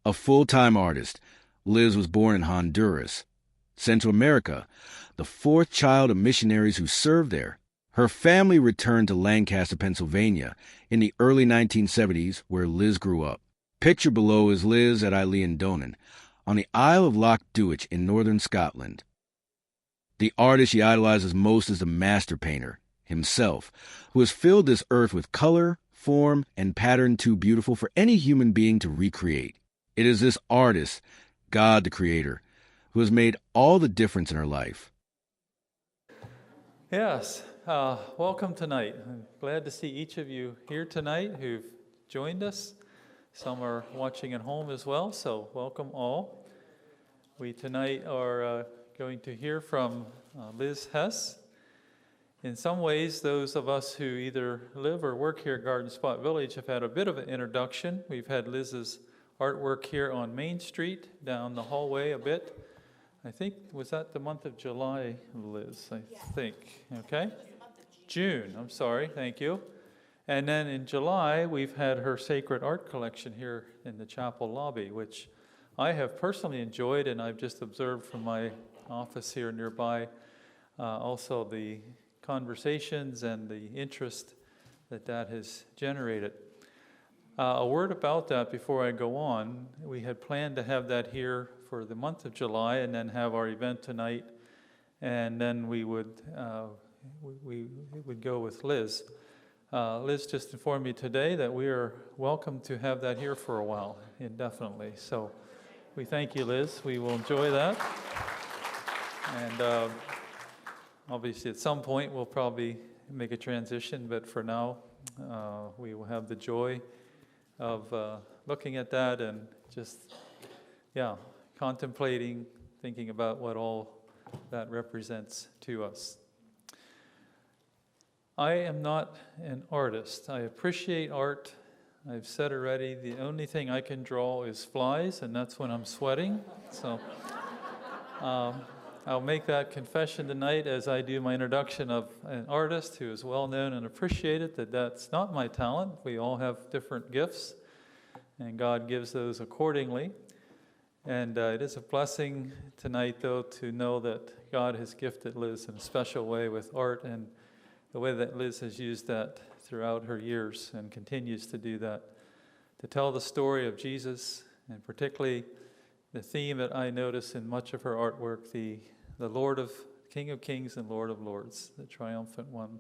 A full-time artist, Liz was born in Honduras, Central America, the fourth child of missionaries who served there. Her family returned to Lancaster, Pennsylvania in the early 1970s, where Liz grew up. Pictured below is Liz at Eilean Donan, on the Isle of Loch Duich in northern Scotland. The artist she idolizes most is the master painter, himself, who has filled this earth with color, form, and pattern too beautiful for any human being to recreate. It is this artist, God the Creator, who has made all the difference in her life. Yes, welcome tonight. I'm glad to see each of you here tonight who've joined us. Some are watching at home as well, so welcome all. We tonight are going to hear from Liz Hess. In some ways, those of us who either live or work here at Garden Spot Village have had a bit of an introduction. We've had Liz's artwork here on Main Street, down the hallway a bit. I think, was that the month of July, Liz? I think, okay? June, I'm sorry, thank you. And then in July, we've had her sacred art collection here in the chapel lobby, which I have personally enjoyed, and I've just observed from my office here nearby, also the conversations and the interest that has generated. A word about that before I go on. We had planned to have that here for the month of July and then have our event tonight, and then we would go with Liz. Liz just informed me today that we are welcome to have that here for a while, indefinitely. So we thank you, Liz. We will enjoy that. And obviously at some point we'll probably make a transition, but for now we will have the joy of looking at that and just, contemplating, thinking about what all that represents to us. I am not an artist. I appreciate art. I've said already, the only thing I can draw is flies, and that's when I'm sweating. So I'll make that confession tonight as I do my introduction of an artist who is well known and appreciated, that's not my talent. We all have different gifts, and God gives those accordingly. And it is a blessing tonight, though, to know that God has gifted Liz in a special way with art, and the way that Liz has used that throughout her years and continues to do that, to tell the story of Jesus, and particularly the theme that I notice in much of her artwork, the King of Kings and Lord of Lords, the triumphant one.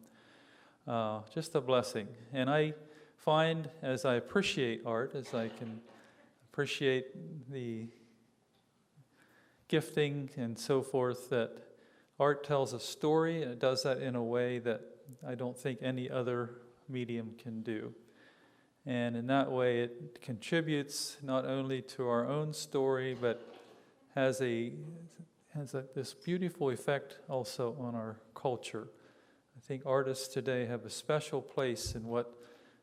Just a blessing. And I find, as I appreciate art, as I can appreciate the gifting and so forth, that art tells a story, and it does that in a way that I don't think any other medium can do. And in that way, it contributes not only to our own story, but has this beautiful effect also on our culture. I think artists today have a special place in what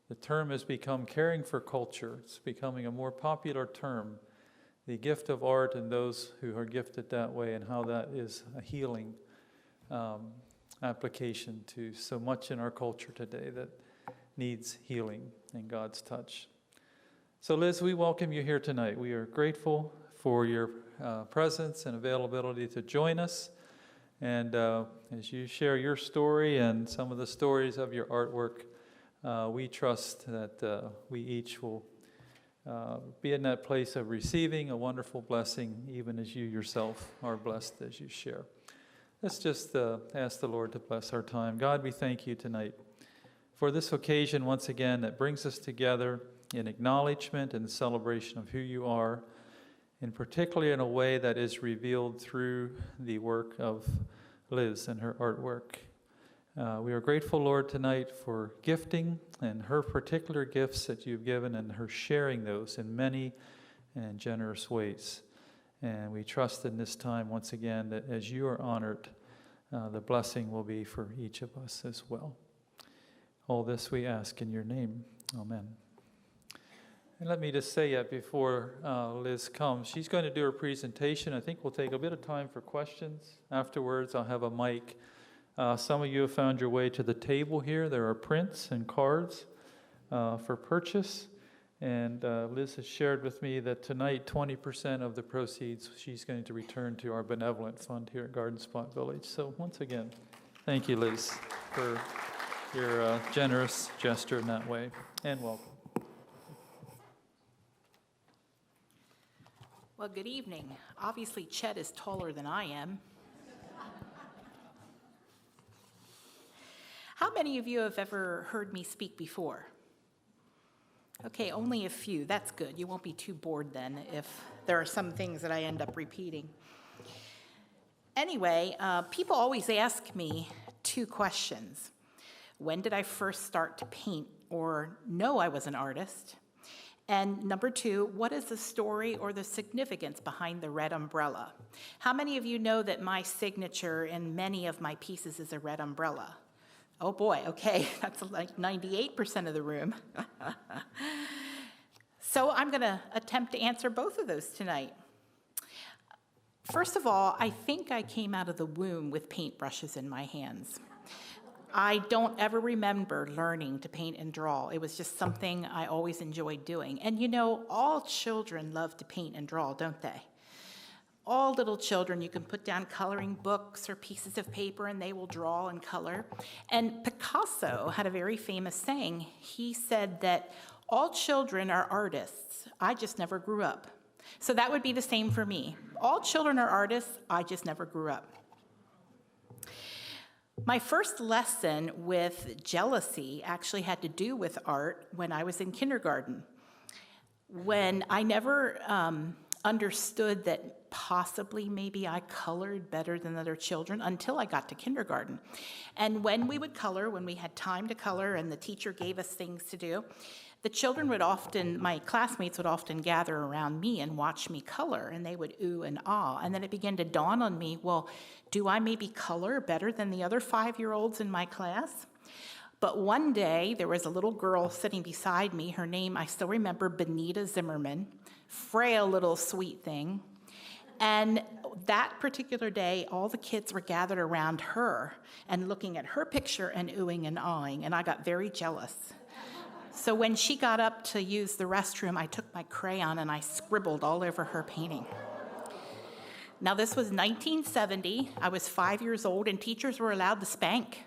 the term has become, caring for culture. It's becoming a more popular term. The gift of art and those who are gifted that way, and how that is a healing application to so much in our culture today that needs healing and God's touch. So Liz, we welcome you here tonight. We are grateful for your presence and availability to join us. And as you share your story and some of the stories of your artwork, we trust that we each will be in that place of receiving a wonderful blessing, even as you yourself are blessed as you share. Let's just ask the Lord to bless our time. God, we thank you tonight for this occasion once again that brings us together in acknowledgement and celebration of who you are, and particularly in a way that is revealed through the work of Liz and her artwork. We are grateful, Lord, tonight for gifting and her particular gifts that you've given, and her sharing those in many and generous ways. And we trust in this time, once again, that as you are honored, the blessing will be for each of us as well. All this we ask in your name. Amen. And let me just say that before Liz comes, she's going to do her presentation. I think we'll take a bit of time for questions. Afterwards, I'll have a mic. Some of you have found your way to the table here. There are prints and cards for purchase. And Liz has shared with me that tonight 20% of the proceeds she's going to return to our benevolent fund here at Garden Spot Village. So once again, thank you, Liz, for your generous gesture in that way, and welcome. Well, good evening. Obviously, Chet is taller than I am. How many of you have ever heard me speak before? Okay, only a few. That's good. You won't be too bored then if there are some things that I end up repeating. Anyway, people always ask me two questions. When did I first start to paint or know I was an artist? And number two, what is the story or the significance behind the red umbrella? How many of you know that my signature in many of my pieces is a red umbrella? Oh boy, okay, that's like 98% of the room. So I'm going to attempt to answer both of those tonight. First of all, I think I came out of the womb with paintbrushes in my hands. I don't ever remember learning to paint and draw. It was just something I always enjoyed doing. And you know, all children love to paint and draw, don't they? All little children, you can put down coloring books or pieces of paper and they will draw and color. And Picasso had a very famous saying. He said that all children are artists. I just never grew up. So that would be the same for me. All children are artists. I just never grew up. My first lesson with jealousy actually had to do with art when I was in kindergarten. When I never understood that possibly maybe I colored better than other children until I got to kindergarten. And when we would color, when we had time to color and the teacher gave us things to do, the children would often, my classmates would often gather around me and watch me color, and they would ooh and ah. And then it began to dawn on me, well, do I maybe color better than the other 5-year-olds in my class? But one day, there was a little girl sitting beside me. Her name, I still remember, Benita Zimmerman, frail little sweet thing. And that particular day, all the kids were gathered around her and looking at her picture and oohing and ahhing, and I got very jealous. So when she got up to use the restroom, I took my crayon and I scribbled all over her painting. Now, this was 1970. I was 5 years old, and teachers were allowed to spank.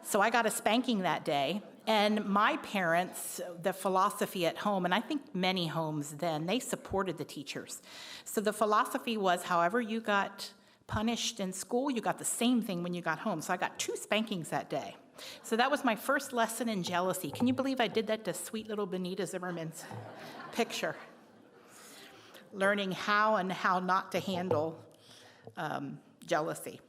So I got a spanking that day. And my parents, the philosophy at home, and I think many homes then, they supported the teachers. So the philosophy was, however you got punished in school, you got the same thing when you got home. So I got 2 spankings that day. So that was my first lesson in jealousy. Can you believe I did that to sweet little Benita Zimmerman's picture? Learning how and how not to handle jealousy.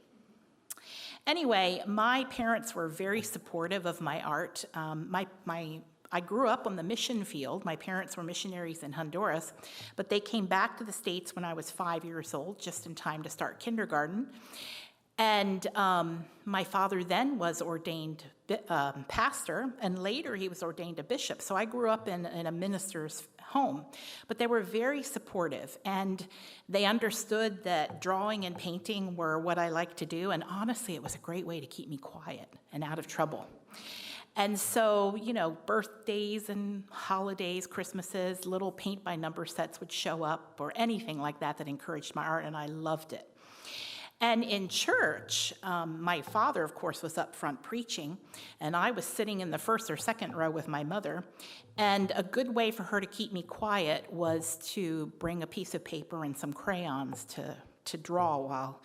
Anyway, my parents were very supportive of my art. I grew up on the mission field. My parents were missionaries in Honduras, but they came back to the States when I was 5 years old, just in time to start kindergarten. And my father then was ordained pastor, and later he was ordained a bishop. So I grew up in a minister's home. But they were very supportive, and they understood that drawing and painting were what I liked to do, and honestly, it was a great way to keep me quiet and out of trouble. And so, you know, birthdays and holidays, Christmases, little paint-by-number sets would show up, or anything like that that encouraged my art, and I loved it. And in church, my father, of course, was up front preaching, and I was sitting in the first or second row with my mother. And a good way for her to keep me quiet was to bring a piece of paper and some crayons to draw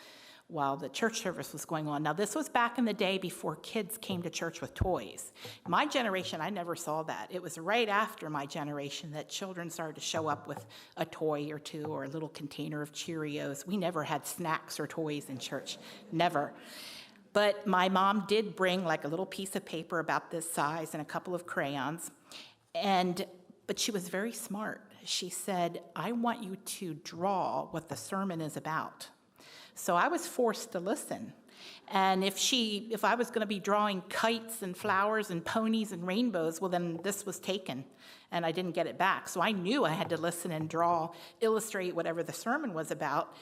while the church service was going on. Now, this was back in the day before kids came to church with toys. My generation, I never saw that. It was right after my generation that children started to show up with a toy or two or a little container of Cheerios. We never had snacks or toys in church, never. But my mom did bring like a little piece of paper about this size and a couple of crayons. But she was very smart. She said, I want you to draw what the sermon is about. So I was forced to listen. And if I was going to be drawing kites and flowers and ponies and rainbows, well, then this was taken, and I didn't get it back. So I knew I had to listen and draw, illustrate whatever the sermon was about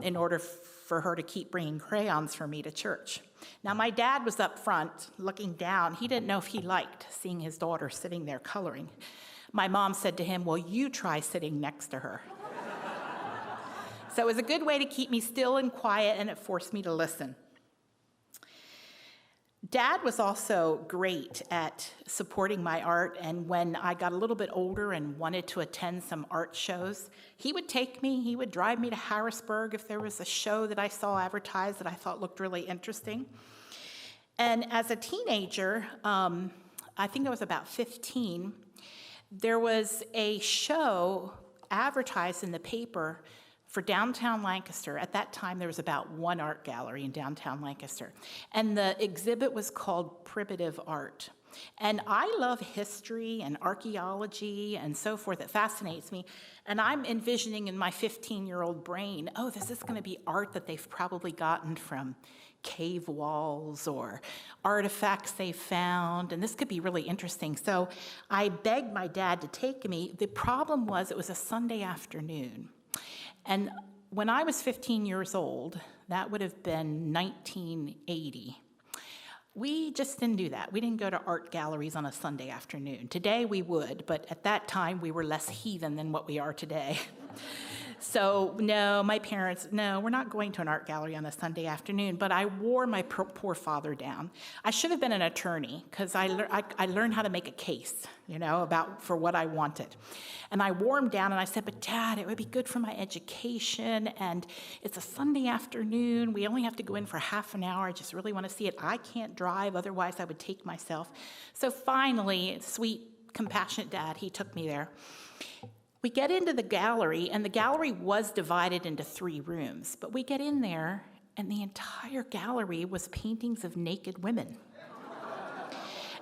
in order for her to keep bringing crayons for me to church. Now, my dad was up front looking down. He didn't know if he liked seeing his daughter sitting there coloring. My mom said to him, well, you try sitting next to her. So it was a good way to keep me still and quiet, and it forced me to listen. Dad was also great at supporting my art, and when I got a little bit older and wanted to attend some art shows, he would take me, he would drive me to Harrisburg if there was a show that I saw advertised that I thought looked really interesting. And as a teenager, I think I was about 15, there was a show advertised in the paper for downtown Lancaster. At that time, there was about one art gallery in downtown Lancaster. And the exhibit was called Primitive Art. And I love history and archaeology and so forth. It fascinates me. And I'm envisioning in my 15-year-old brain, oh, this is going to be art that they've probably gotten from cave walls or artifacts they found, and this could be really interesting. So I begged my dad to take me. The problem was it was a Sunday afternoon. And when I was 15 years old, that would have been 1980, we just didn't do that. We didn't go to art galleries on a Sunday afternoon. Today we would, but at that time we were less heathen than what we are today. So no, my parents, no, we're not going to an art gallery on a Sunday afternoon, but I wore my poor father down. I should have been an attorney because I learned how to make a case, for what I wanted. And I wore him down and I said, but Dad, it would be good for my education, and it's a Sunday afternoon. We only have to go in for half an hour. I just really want to see it. I can't drive, otherwise I would take myself. So finally, sweet, compassionate Dad, he took me there. We get into the gallery, and the gallery was divided into 3 rooms, but we get in there, and the entire gallery was paintings of naked women.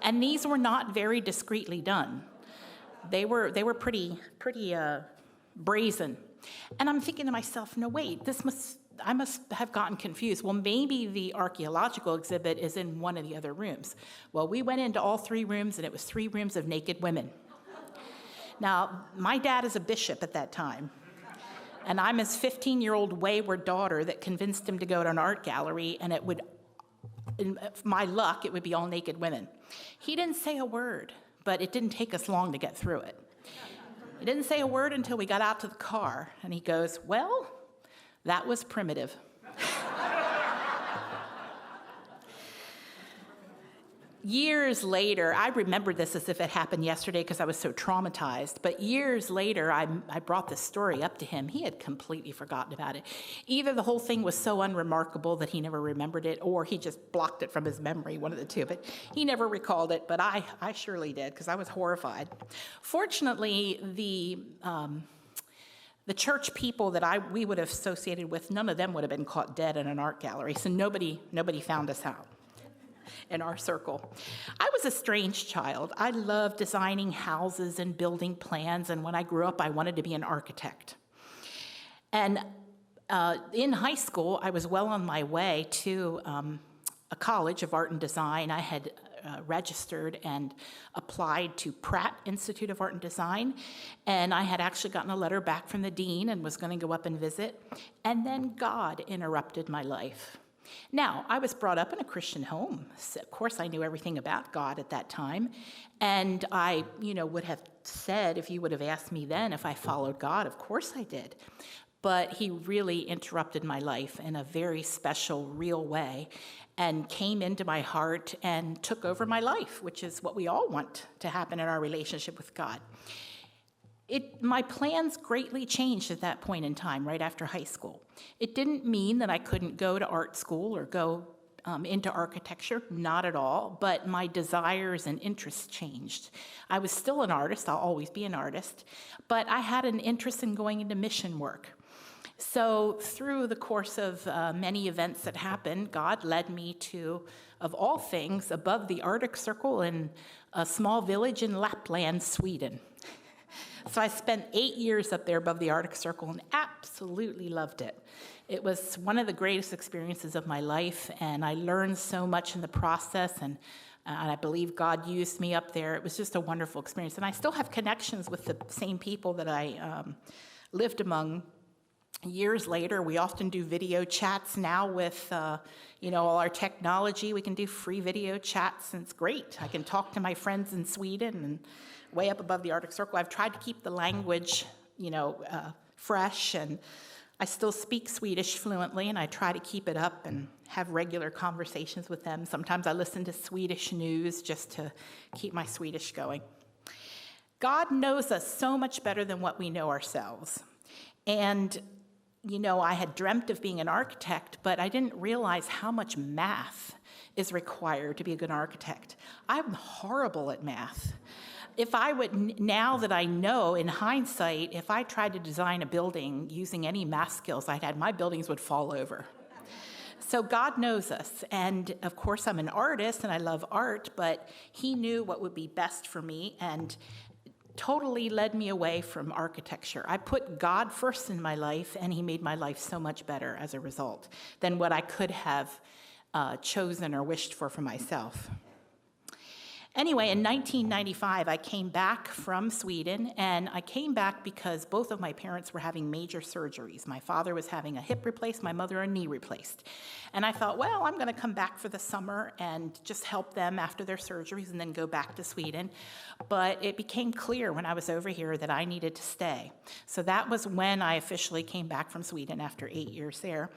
And these were not very discreetly done. They were pretty brazen. And I'm thinking to myself, no, wait, I must have gotten confused. Well, maybe the archaeological exhibit is in one of the other rooms. Well, we went into all 3 rooms, and it was 3 rooms of naked women. Now, my dad is a bishop at that time, and I'm his 15-year-old wayward daughter that convinced him to go to an art gallery, and it would, in my luck, it would be all naked women. He didn't say a word, but it didn't take us long to get through it. He didn't say a word until we got out to the car, and he goes, well, that was primitive. Years later, I remember this as if it happened yesterday because I was so traumatized, but years later, I brought this story up to him. He had completely forgotten about it. Either the whole thing was so unremarkable that he never remembered it, or he just blocked it from his memory, one of the two, but he never recalled it, but I surely did because I was horrified. Fortunately, the church people that we would have associated with, none of them would have been caught dead in an art gallery, so nobody found us out in our circle. I was a strange child. I loved designing houses and building plans, and when I grew up, I wanted to be an architect. And in high school, I was well on my way to a college of art and design. I had registered and applied to Pratt Institute of Art and Design, and I had actually gotten a letter back from the dean and was going to go up and visit, and then God interrupted my life. Now, I was brought up in a Christian home. So of course, I knew everything about God at that time. And I, would have said, if you would have asked me then if I followed God, of course I did. But he really interrupted my life in a very special, real way and came into my heart and took over my life, which is what we all want to happen in our relationship with God. My plans greatly changed at that point in time, right after high school. It didn't mean that I couldn't go to art school or go into architecture, not at all, but my desires and interests changed. I was still an artist, I'll always be an artist, but I had an interest in going into mission work. So through the course of many events that happened, God led me to, of all things, above the Arctic Circle in a small village in Lapland, Sweden. So I spent 8 years up there above the Arctic Circle and absolutely loved it. It was one of the greatest experiences of my life, and I learned so much in the process, and I believe God used me up there. It was just a wonderful experience. And I still have connections with the same people that I lived among Years later, we often do video chats now with, all our technology. We can do free video chats, and it's great. I can talk to my friends in Sweden and way up above the Arctic Circle. I've tried to keep the language, fresh, and I still speak Swedish fluently, and I try to keep it up and have regular conversations with them. Sometimes I listen to Swedish news just to keep my Swedish going. God knows us so much better than what we know ourselves. And I had dreamt of being an architect, but I didn't realize how much math is required to be a good architect. I'm horrible at math. If I would, now that I know in hindsight, if I tried to design a building using any math skills I'd had, my buildings would fall over. So God knows us, and of course I'm an artist and I love art, but he knew what would be best for me and totally led me away from architecture. I put God first in my life, and he made my life so much better as a result than what I could have chosen or wished for myself. Anyway, in 1995, I came back from Sweden, and I came back because both of my parents were having major surgeries. My father was having a hip replaced, my mother a knee replaced. And I thought, well, I'm going to come back for the summer and just help them after their surgeries and then go back to Sweden. But it became clear when I was over here that I needed to stay. So that was when I officially came back from Sweden after 8 years there.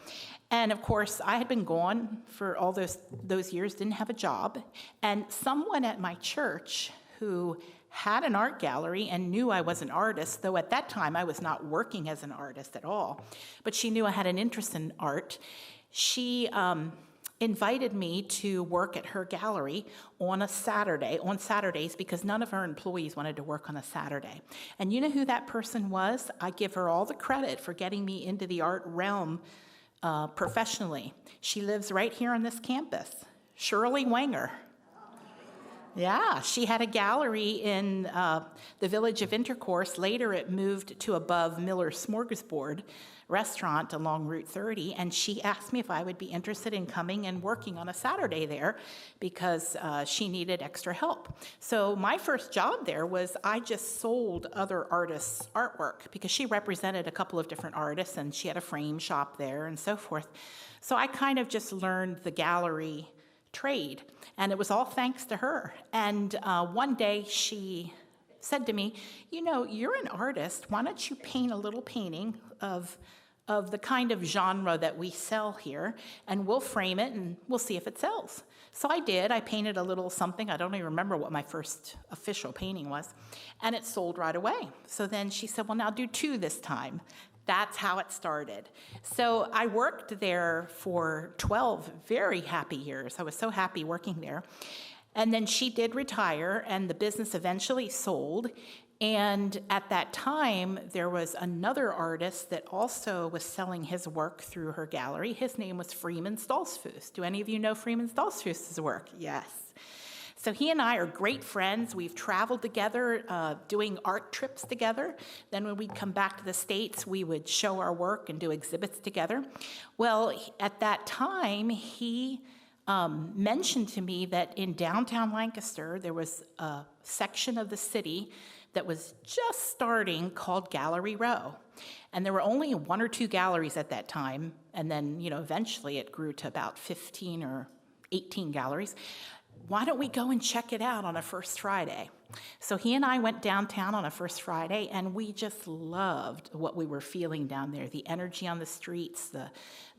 And of course, I had been gone for all those years, didn't have a job. And someone at my church who had an art gallery and knew I was an artist, though at that time I was not working as an artist at all, but she knew I had an interest in art. She invited me to work at her gallery on Saturdays, because none of her employees wanted to work on a Saturday. And you know who that person was? I give her all the credit for getting me into the art realm professionally. She lives right here on this campus, Shirley Wenger. Yeah, she had a gallery in the village of Intercourse. Later it moved to above Miller's Smorgasbord restaurant along Route 30, and she asked me if I would be interested in coming and working on a Saturday there because she needed extra help. So my first job there was I just sold other artists' artwork because she represented a couple of different artists and she had a frame shop there and so forth. So I kind of just learned the gallery trade, and it was all thanks to her. And one day she said to me, you're an artist, why don't you paint a little painting of the kind of genre that we sell here, and we'll frame it and we'll see if it sells. So I did. I painted a little something. I don't even remember what my first official painting was, and it sold right away. So then she said, well, now do 2 this time. That's how it started. So I worked there for 12 very happy years. I was so happy working there. And then she did retire, and the business eventually sold. And at that time, there was another artist that also was selling his work through her gallery. His name was Freeman Stolzfus. Do any of you know Freeman Stolzfus' work? Yes. So he and I are great friends. We've traveled together, doing art trips together. Then when we'd come back to the States, we would show our work and do exhibits together. Well, at that time, he mentioned to me that in downtown Lancaster, there was a section of the city that was just starting called Gallery Row. And there were only 1 or 2 galleries at that time. And then, eventually it grew to about 15 or 18 galleries. Why don't we go and check it out on a first Friday? So he and I went downtown on a first Friday, and we just loved what we were feeling down there, the energy on the streets,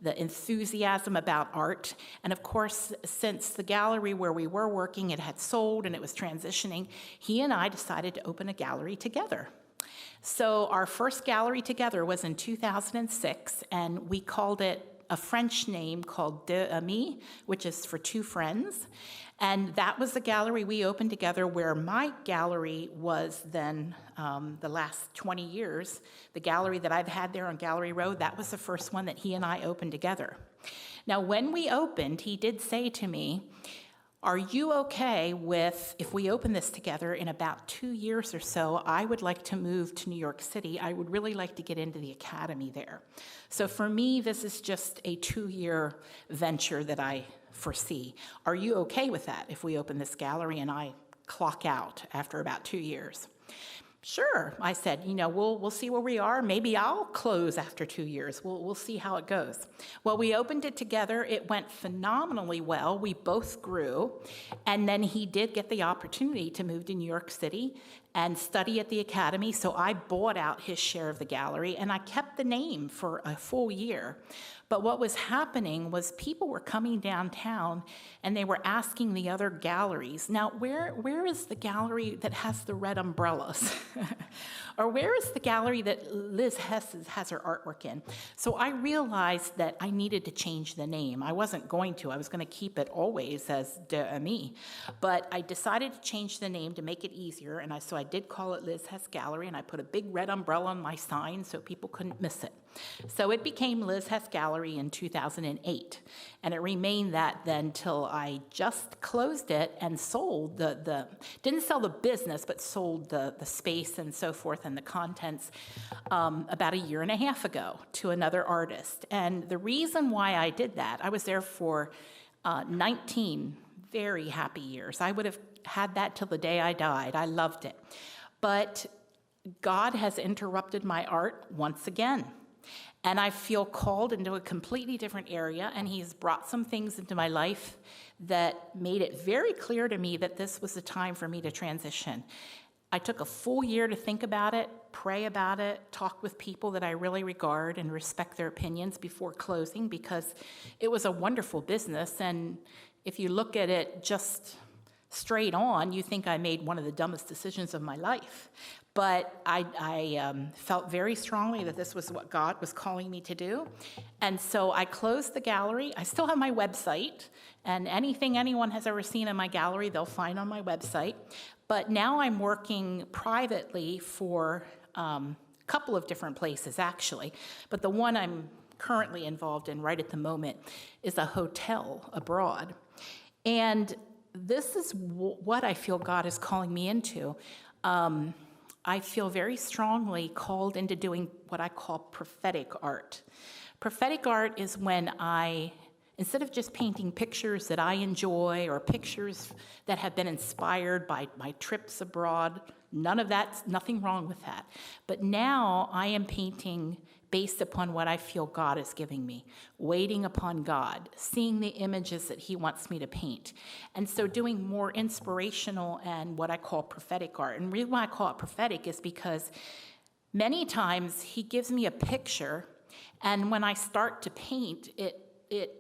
the enthusiasm about art. And of course, since the gallery where we were working, it had sold and it was transitioning, he and I decided to open a gallery together. So our first gallery together was in 2006, and we called it a French name called Deux Amis, which is for 2 friends. And that was the gallery we opened together, where my gallery was then the last 20 years. The gallery that I've had there on Gallery Road, that was the first one that he and I opened together. Now, when we opened, he did say to me, are you okay with, if we open this together in about 2 years or so, I would like to move to New York City. I would really like to get into the academy there. So for me, this is just a 2-year venture that I foresee. Are you okay with that if we open this gallery and I clock out after about 2 years? Sure, I said, we'll see where we are. Maybe I'll close after 2 years. We'll see how it goes. Well, we opened it together. It went phenomenally well. We both grew. And then he did get the opportunity to move to New York City and study at the academy. So I bought out his share of the gallery, and I kept the name for a full year. But what was happening was people were coming downtown and they were asking the other galleries, now where is the gallery that has the red umbrellas? Or where is the gallery that Liz Hess has her artwork in? So I realized that I needed to change the name. I wasn't going to. I was going to keep it always as De Ami. But I decided to change the name to make it easier, and so I did call it Liz Hess Gallery, and I put a big red umbrella on my sign so people couldn't miss it. So it became Liz Hess Gallery in 2008, and it remained that then till I just closed it and sold didn't sell the business, but sold the space and so forth and the contents about 1.5 years ago to another artist. And the reason why I did that, I was there for 19 very happy years. I would have had that till the day I died. I loved it. But God has interrupted my art once again. And I feel called into a completely different area, and he's brought some things into my life that made it very clear to me that this was the time for me to transition. I took a full year to think about it, pray about it, talk with people that I really regard and respect their opinions before closing, because it was a wonderful business, and if you look at it just straight on, you think I made one of the dumbest decisions of my life. But I felt very strongly that this was what God was calling me to do. And so I closed the gallery. I still have my website, and anything anyone has ever seen in my gallery, they'll find on my website. But now I'm working privately for a couple of different places, actually. But the one I'm currently involved in right at the moment is a hotel abroad. And this is what I feel God is calling me into. I feel very strongly called into doing what I call prophetic art. Prophetic art is when instead of just painting pictures that I enjoy or pictures that have been inspired by my trips abroad, nothing wrong with that. But now I am painting based upon what I feel God is giving me, waiting upon God, seeing the images that he wants me to paint. And so doing more inspirational and what I call prophetic art. And the reason why I call it prophetic is because many times he gives me a picture, and when I start to paint, it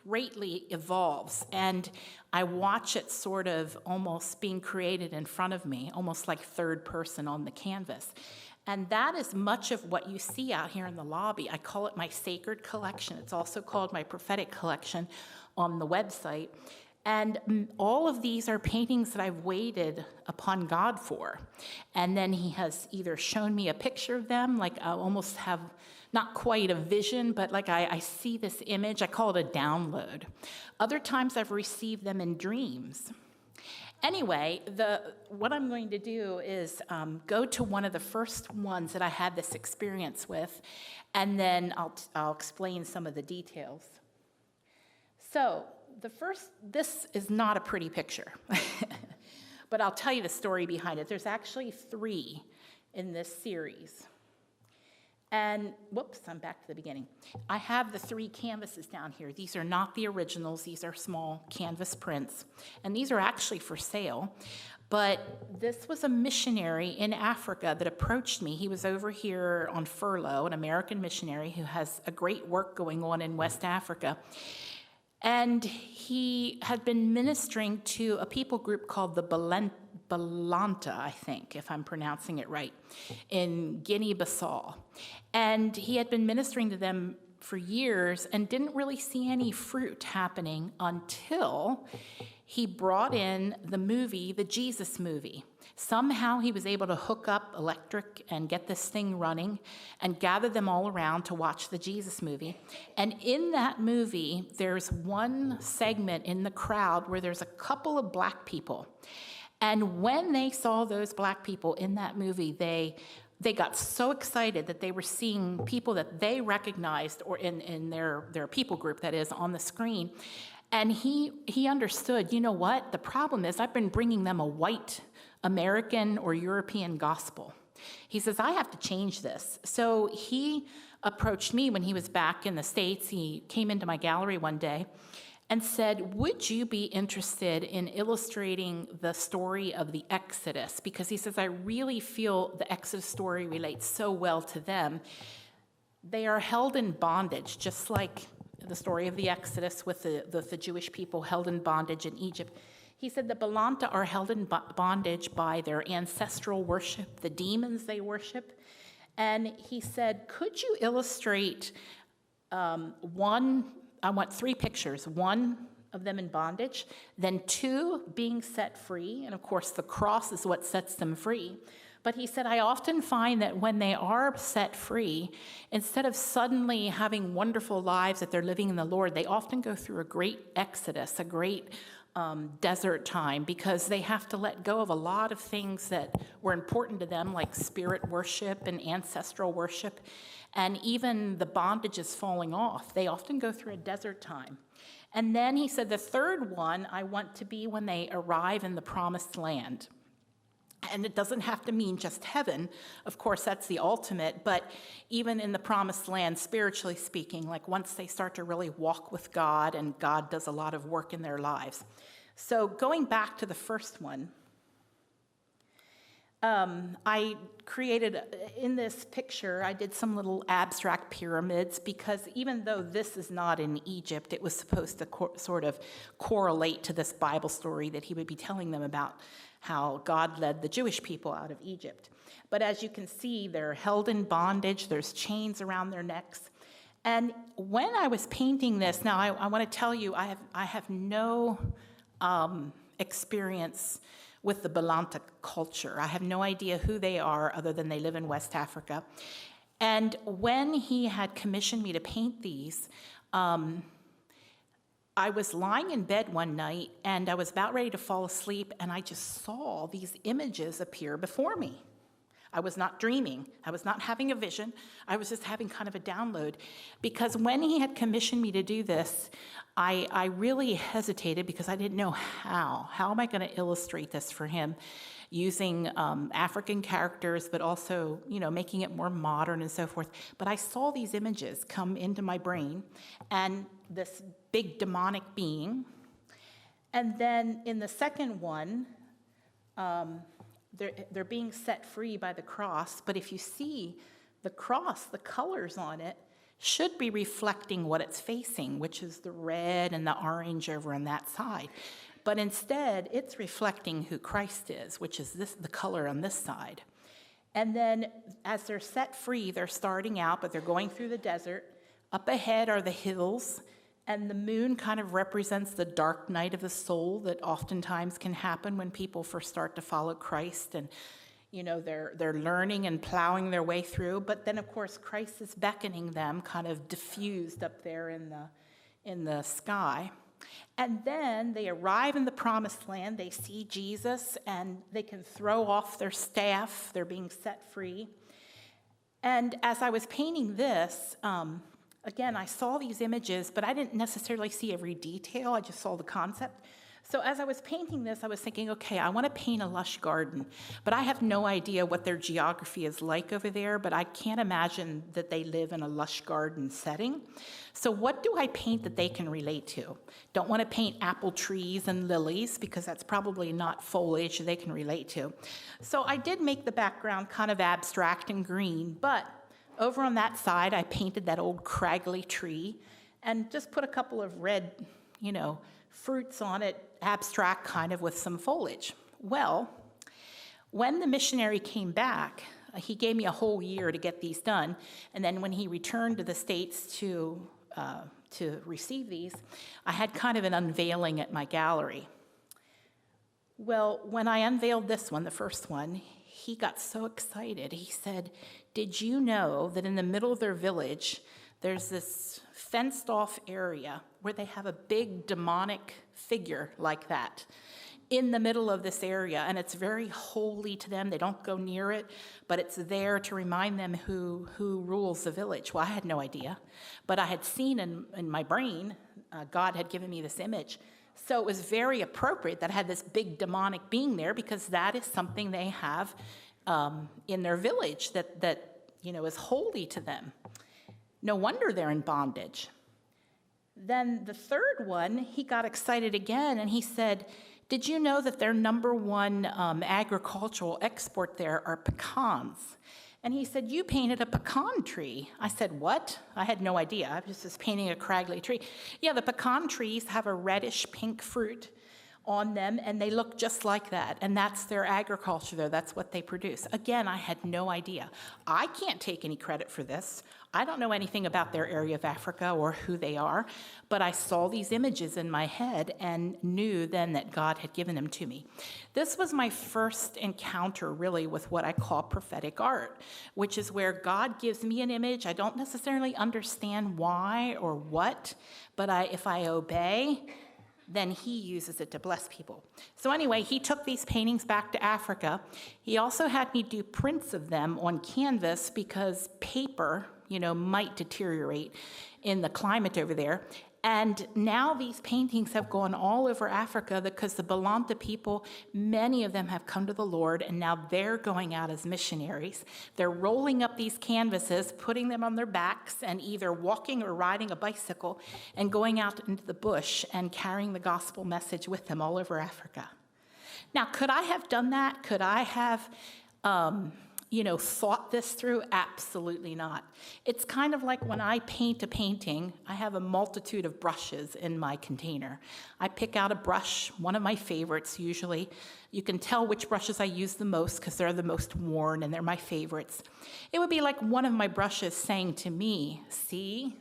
greatly evolves. And I watch it sort of almost being created in front of me, almost like third person on the canvas. And that is much of what you see out here in the lobby. I call it my sacred collection. It's also called my prophetic collection on the website. And all of these are paintings that I've waited upon God for. And then he has either shown me a picture of them, like I almost have not quite a vision, but like I see this image. I call it a download. Other times I've received them in dreams. Anyway, what I'm going to do is go to one of the first ones that I had this experience with, and then I'll explain some of the details. So this is not a pretty picture, but I'll tell you the story behind it. There's actually 3 in this series. And, whoops, I'm back to the beginning. I have the 3 canvases down here. These are not the originals. These are small canvas prints. And these are actually for sale. But this was a missionary in Africa that approached me. He was over here on furlough, an American missionary who has a great work going on in West Africa. And he had been ministering to a people group called the Balanta, I think, if I'm pronouncing it right, in Guinea-Bissau. And he had been ministering to them for years and didn't really see any fruit happening until he brought in the Jesus movie. Somehow he was able to hook up electric and get this thing running and gather them all around to watch the Jesus movie. And in that movie, there's one segment in the crowd where there's a couple of black people. And when they saw those black people in that movie, they got so excited that they were seeing people that they recognized, or in their people group, that is, on the screen. And he understood, you know what? The problem is I've been bringing them a white American or European gospel. He says, I have to change this. So he approached me when he was back in the States. He came into my gallery one day and said, would you be interested in illustrating the story of the Exodus? Because he says, I really feel the Exodus story relates so well to them. They are held in bondage, just like the story of the Exodus with the Jewish people held in bondage in Egypt. He said the Balanta are held in bondage by their ancestral worship, the demons they worship. And he said, could you illustrate one, I want 3 pictures, one of them in bondage, then 2 being set free, and of course the cross is what sets them free. But he said, I often find that when they are set free, instead of suddenly having wonderful lives that they're living in the Lord, they often go through a great exodus, a great desert time, because they have to let go of a lot of things that were important to them, like spirit worship and ancestral worship, and even the bondage is falling off. They often go through a desert time. And then he said, the third one I want to be when they arrive in the promised land. And it doesn't have to mean just heaven. Of course, that's the ultimate. But even in the promised land, spiritually speaking, like once they start to really walk with God and God does a lot of work in their lives. So going back to the first one, I created, in this picture, I did some little abstract pyramids because even though this is not in Egypt, it was supposed to sort of correlate to this Bible story that he would be telling them about how God led the Jewish people out of Egypt. But as you can see, they're held in bondage. There's chains around their necks. And when I was painting this, now I want to tell you, I have no experience with the Balanta culture. I have no idea who they are other than they live in West Africa. And when he had commissioned me to paint these, I was lying in bed one night and I was about ready to fall asleep and I just saw these images appear before me. I was not dreaming. I was not having a vision. I was just having kind of a download. Because when he had commissioned me to do this, I really hesitated because I didn't know how. How am I going to illustrate this for him using African characters, but also, making it more modern and so forth. But I saw these images come into my brain and this big demonic being. And then in the second one, they're being set free by the cross, but if you see the cross, the colors on it should be reflecting what it's facing, which is the red and the orange over on that side. But instead, it's reflecting who Christ is, which is the color on this side. And then as they're set free, they're starting out, but they're going through the desert. Up ahead are the hills, and the moon kind of represents the dark night of the soul that oftentimes can happen when people first start to follow Christ and, they're learning and plowing their way through. But then, of course, Christ is beckoning them kind of diffused up there in the sky. And then they arrive in the promised land. They see Jesus, and they can throw off their staff. They're being set free. And as I was painting this, again, I saw these images, but I didn't necessarily see every detail. I just saw the concept. So as I was painting this, I was thinking, okay, I want to paint a lush garden, but I have no idea what their geography is like over there, but I can't imagine that they live in a lush garden setting. So what do I paint that they can relate to? Don't want to paint apple trees and lilies because that's probably not foliage they can relate to. So I did make the background kind of abstract and green, but over on that side, I painted that old craggly tree and just put a couple of red, fruits on it, abstract kind of with some foliage. Well, when the missionary came back, he gave me a whole year to get these done. And then when he returned to the States to receive these, I had kind of an unveiling at my gallery. Well, when I unveiled this one, the first one, he got so excited. He said, did you know that in the middle of their village, there's this fenced-off area where they have a big demonic figure like that in the middle of this area, and it's very holy to them. They don't go near it, but it's there to remind them who rules the village. Well, I had no idea, but I had seen in my brain, God had given me this image. So it was very appropriate that I had this big demonic being there because that is something they have in their village that is holy to them. No wonder they're in bondage. Then the third one, he got excited again, and he said, did you know that their number one agricultural export there are pecans? And he said, you painted a pecan tree. I said, what? I had no idea. I was just painting a craggy tree. Yeah, the pecan trees have a reddish pink fruit on them, and they look just like that. And that's their agriculture there. That's what they produce. Again, I had no idea. I can't take any credit for this. I don't know anything about their area of Africa or who they are, but I saw these images in my head and knew then that God had given them to me. This was my first encounter really with what I call prophetic art, which is where God gives me an image. I don't necessarily understand why or what, but if I obey, then he uses it to bless people. So anyway, he took these paintings back to Africa. He also had me do prints of them on canvas because paper, might deteriorate in the climate over there. And now these paintings have gone all over Africa because the Balanta people, many of them have come to the Lord, and now they're going out as missionaries. They're rolling up these canvases, putting them on their backs, and either walking or riding a bicycle and going out into the bush and carrying the gospel message with them all over Africa. Now, could I have done that? Could I have thought this through? Absolutely not. It's kind of like when I paint a painting, I have a multitude of brushes in my container. I pick out a brush, one of my favorites usually. You can tell which brushes I use the most because they're the most worn and they're my favorites. It would be like one of my brushes saying to me, see,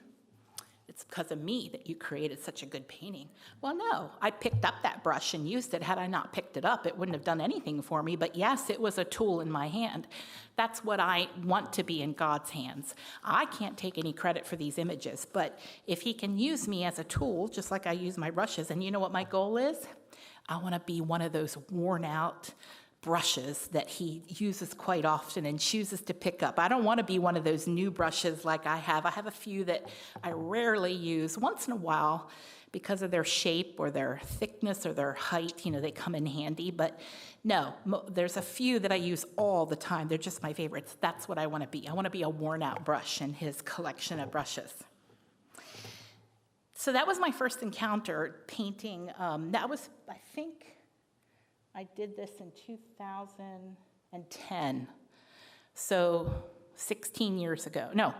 it's because of me that you created such a good painting. Well, no, I picked up that brush and used it. Had I not picked it up, it wouldn't have done anything for me. But yes, it was a tool in my hand. That's what I want to be in God's hands. I can't take any credit for these images, but if he can use me as a tool, just like I use my brushes, and you know what my goal is? I want to be one of those worn out brushes that he uses quite often and chooses to pick up. I don't want to be one of those new brushes like I have. I have a few that I rarely use. Once in a while, because of their shape or their thickness or their height, they come in handy. But no, there's a few that I use all the time. They're just my favorites. That's what I want to be. I want to be a worn out brush in his collection of brushes. So that was my first encounter painting. That was, I think, I did this in 2010, so 16 years ago. No,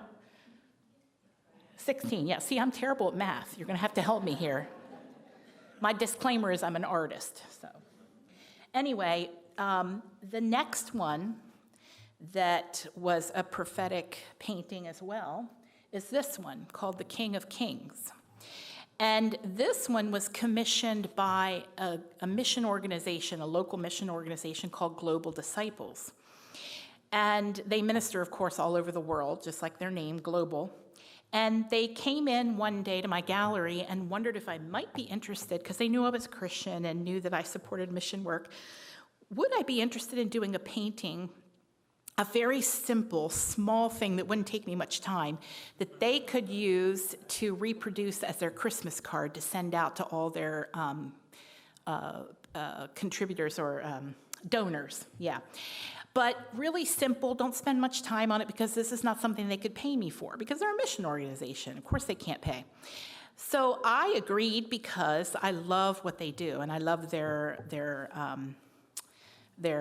16, yeah. See, I'm terrible at math. You're going to have to help me here. My disclaimer is I'm an artist. So anyway, the next one that was a prophetic painting as well is this one called The King of Kings. And this one was commissioned by a mission organization, a local mission organization called Global Disciples. And they minister, of course, all over the world, just like their name, Global. And they came in one day to my gallery and wondered if I might be interested, because they knew I was a Christian and knew that I supported mission work. Would I be interested in doing a painting, a very simple, small thing that wouldn't take me much time, that they could use to reproduce as their Christmas card to send out to all their contributors or donors, yeah. But really simple, don't spend much time on it because this is not something they could pay me for because they're a mission organization. Of course they can't pay. So I agreed because I love what they do and I love their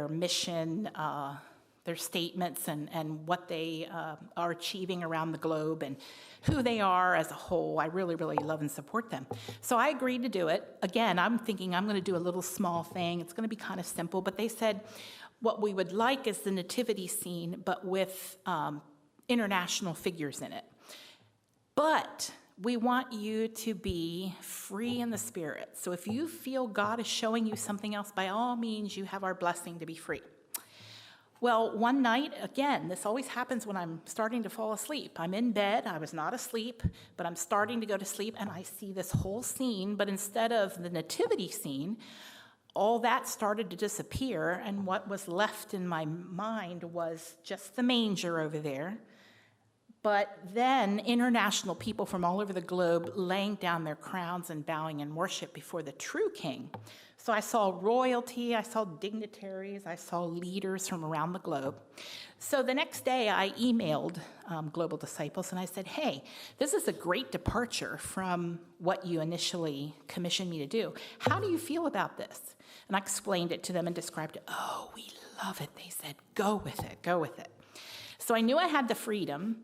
mission, their statements and what they are achieving around the globe and who they are as a whole. I really, really love and support them. So I agreed to do it. Again, I'm thinking I'm going to do a little small thing. It's going to be kind of simple. But they said what we would like is the nativity scene, but with international figures in it. But we want you to be free in the spirit. So if you feel God is showing you something else, by all means, you have our blessing to be free. Well, one night, again, this always happens when I'm starting to fall asleep. I'm in bed, I was not asleep, but I'm starting to go to sleep, and I see this whole scene, but instead of the nativity scene, all that started to disappear, and what was left in my mind was just the manger over there, But then international people from all over the globe laying down their crowns and bowing in worship before the true king. So I saw royalty, I saw dignitaries, I saw leaders from around the globe. So the next day I emailed Global Disciples and I said, hey, this is a great departure from what you initially commissioned me to do. How do you feel about this? And I explained it to them and described it. Oh, we love it. They said, go with it, go with it. So I knew I had the freedom.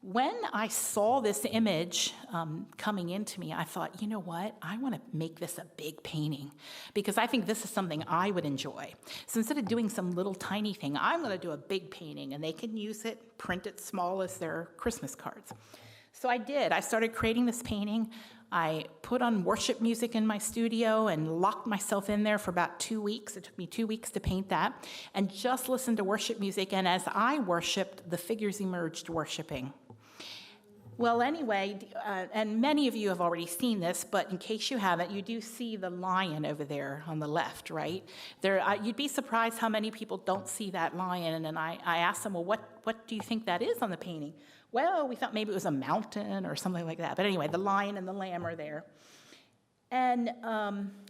When I saw this image coming into me, I thought, you know what? I want to make this a big painting because I think this is something I would enjoy. So instead of doing some little tiny thing, I'm going to do a big painting, and they can use it, print it small as their Christmas cards. So I did. I started creating this painting. I put on worship music in my studio and locked myself in there for about 2 weeks. It took me 2 weeks to paint that, and just listened to worship music. And as I worshiped, the figures emerged worshiping. Well, anyway, and many of you have already seen this, but in case you haven't, you do see the lion over there on the left, right? You'd be surprised how many people don't see that lion. And I asked them, well, what do you think that is on the painting? Well, we thought maybe it was a mountain or something like that. But anyway, the lion and the lamb are there. And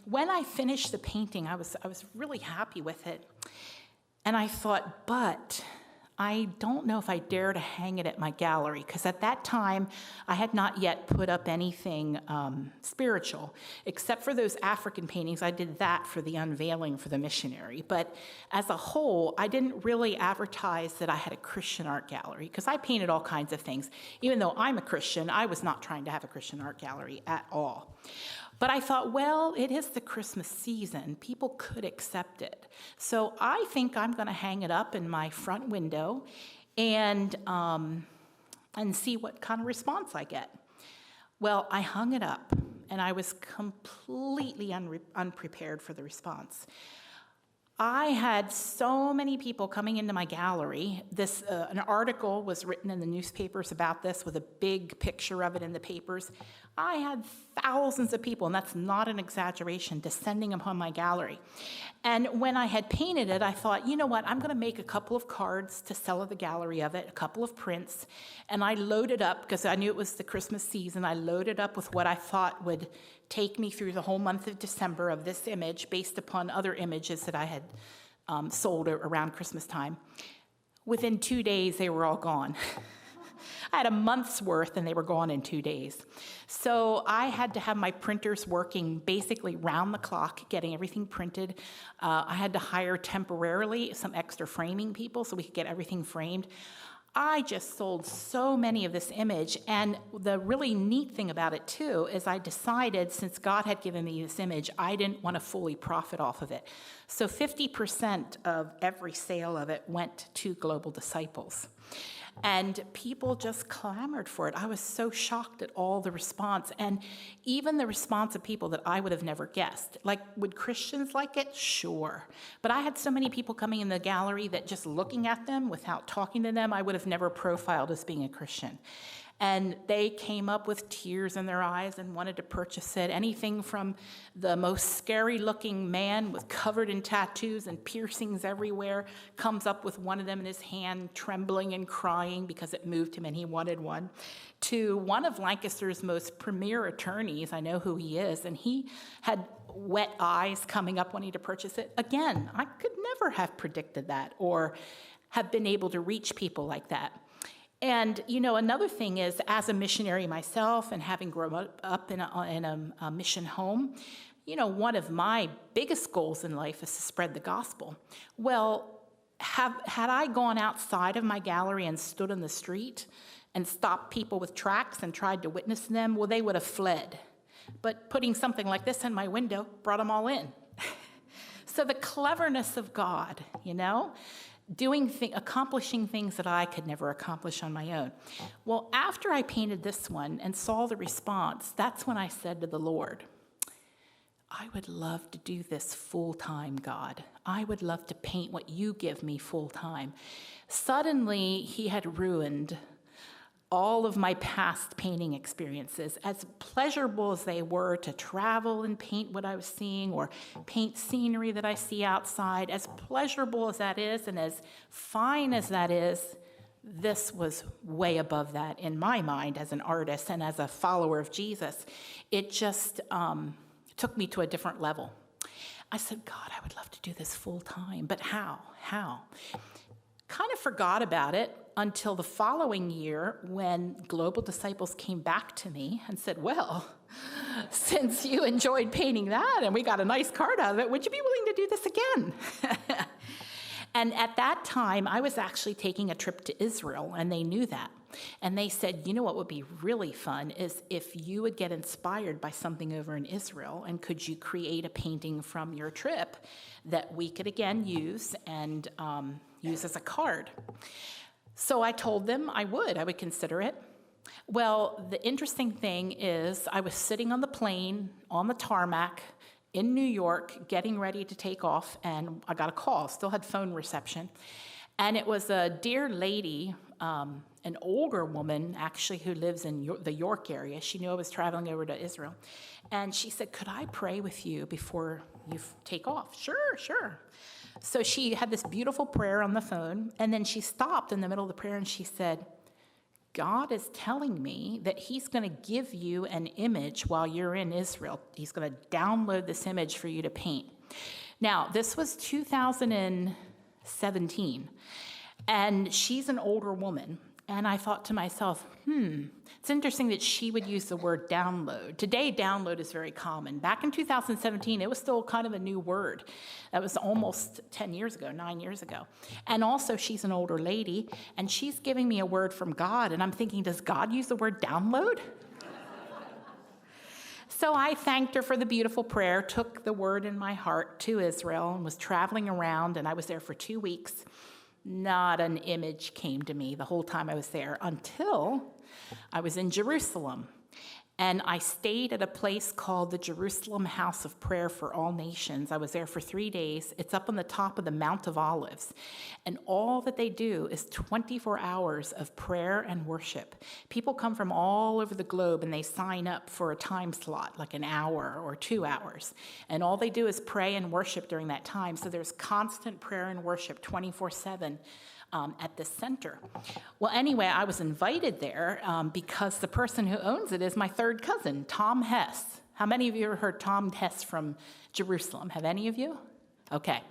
when I finished the painting, I was really happy with it. And I thought, but I don't know if I dare to hang it at my gallery, because at that time, I had not yet put up anything spiritual, except for those African paintings. I did that for the unveiling for the missionary. But as a whole, I didn't really advertise that I had a Christian art gallery, because I painted all kinds of things. Even though I'm a Christian, I was not trying to have a Christian art gallery at all. But I thought, well, it is the Christmas season. People could accept it. So I think I'm going to hang it up in my front window and see what kind of response I get. Well, I hung it up, and I was completely unprepared for the response. I had so many people coming into my gallery. An article was written in the newspapers about this with a big picture of it in the papers. I had thousands of people, and that's not an exaggeration, descending upon my gallery. And when I had painted it, I thought, you know what, I'm going to make a couple of cards to sell at the gallery of it, a couple of prints, and I loaded up, because I knew it was the Christmas season, I loaded up with what I thought would take me through the whole month of December of this image based upon other images that I had sold around Christmas time. Within 2 days, they were all gone. I had a month's worth, and they were gone in 2 days. So I had to have my printers working basically round the clock, getting everything printed. I had to hire temporarily some extra framing people so we could get everything framed. I just sold so many of this image, and the really neat thing about it, too, is I decided, since God had given me this image, I didn't want to fully profit off of it. So 50% of every sale of it went to Global Disciples. And people just clamored for it. I was so shocked at all the response, and even the response of people that I would have never guessed. Like, would Christians like it? Sure. But I had so many people coming in the gallery that just looking at them without talking to them, I would have never profiled as being a Christian. And they came up with tears in their eyes and wanted to purchase it. Anything from the most scary-looking man with covered in tattoos and piercings everywhere comes up with one of them in his hand, trembling and crying because it moved him and he wanted one, to one of Lancaster's most premier attorneys. I know who he is, and he had wet eyes coming up wanting to purchase it. Again, I could never have predicted that or have been able to reach people like that. And, you know, another thing is, as a missionary myself and having grown up in a mission home, you know, one of my biggest goals in life is to spread the gospel. Well, had I gone outside of my gallery and stood on the street and stopped people with tracts and tried to witness them, well, they would have fled. But putting something like this in my window brought them all in. So the cleverness of God, you know, accomplishing things that I could never accomplish on my own. Well, after I painted this one and saw the response, that's when I said to the Lord, I would love to do this full-time, God. I would love to paint what you give me full-time. Suddenly, he had ruined all of my past painting experiences, as pleasurable as they were to travel and paint what I was seeing or paint scenery that I see outside, as pleasurable as that is and as fine as that is, this was way above that in my mind as an artist and as a follower of Jesus. It just took me to a different level. I said, God, I would love to do this full time, but how? Kind of forgot about it until the following year when Global Disciples came back to me and said, well, since you enjoyed painting that and we got a nice card out of it, would you be willing to do this again? And at that time, I was actually taking a trip to Israel, and they knew that. And they said, you know what would be really fun is if you would get inspired by something over in Israel, and could you create a painting from your trip that we could again use and use as a card? So I told them I would consider it. Well, the interesting thing is I was sitting on the plane on the tarmac in New York, getting ready to take off, and I got a call, still had phone reception. And it was a dear lady, an older woman, actually, who lives in the York area. She knew I was traveling over to Israel. And she said, could I pray with you before you take off? Sure. So she had this beautiful prayer on the phone, and then she stopped in the middle of the prayer, and she said, God is telling me that he's going to give you an image while you're in Israel. He's going to download this image for you to paint. Now, this was 2017, and she's an older woman. And I thought to myself, it's interesting that she would use the word download. Today, download is very common. Back in 2017, it was still kind of a new word. That was almost 9 years ago. And also, she's an older lady, and she's giving me a word from God. And I'm thinking, does God use the word download? So I thanked her for the beautiful prayer, took the word in my heart to Israel, and was traveling around, and I was there for 2 weeks. Not an image came to me the whole time I was there until I was in Jerusalem. And I stayed at a place called the Jerusalem House of Prayer for All Nations. I was there for 3 days. It's up on the top of the Mount of Olives. And all that they do is 24 hours of prayer and worship. People come from all over the globe and they sign up for a time slot, like an hour or 2 hours. And all they do is pray and worship during that time. So there's constant prayer and worship 24/7. At the center. Well, anyway, I was invited there because the person who owns it is my third cousin, Tom Hess. How many of you have heard Tom Hess from Jerusalem? Have any of you? Okay.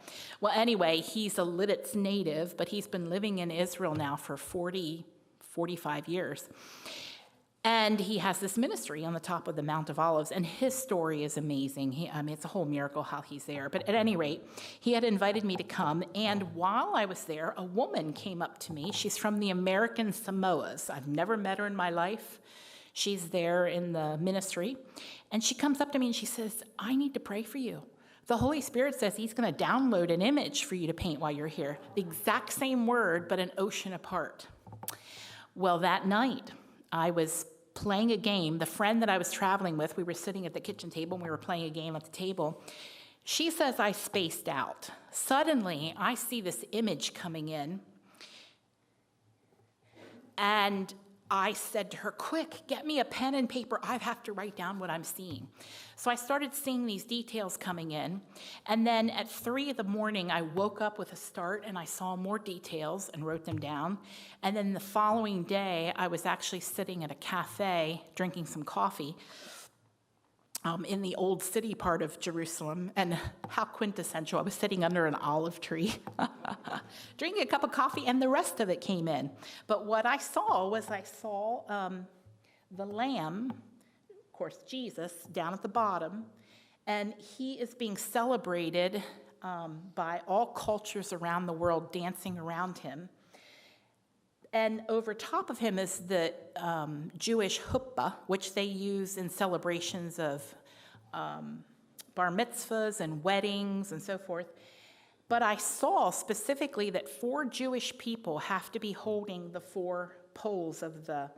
Well, anyway, he's a Lidditz native, but he's been living in Israel now for 45 years. And he has this ministry on the top of the Mount of Olives, and his story is amazing. It's a whole miracle how he's there. But at any rate, he had invited me to come, and while I was there, a woman came up to me. She's from the American Samoas. I've never met her in my life. She's there in the ministry, and she comes up to me and she says, I need to pray for you. The Holy Spirit says he's going to download an image for you to paint while you're here. The exact same word, but an ocean apart. Well, that night, I was playing a game. The friend that I was traveling with, we were sitting at the kitchen table and we were playing a game at the table. She says I spaced out. Suddenly, I see this image coming in, and I said to her, quick, get me a pen and paper. I have to write down what I'm seeing. So I started seeing these details coming in. And then at 3 a.m, I woke up with a start and I saw more details and wrote them down. And then the following day, I was actually sitting at a cafe drinking some coffee in the old city part of Jerusalem. And how quintessential. I was sitting under an olive tree, drinking a cup of coffee, and the rest of it came in. But what I saw was the Lamb, of course, Jesus, down at the bottom, and he is being celebrated by all cultures around the world, dancing around him. And over top of him is the Jewish huppah, which they use in celebrations of bar mitzvahs and weddings and so forth. But I saw specifically that 4 Jewish people have to be holding the 4 poles of the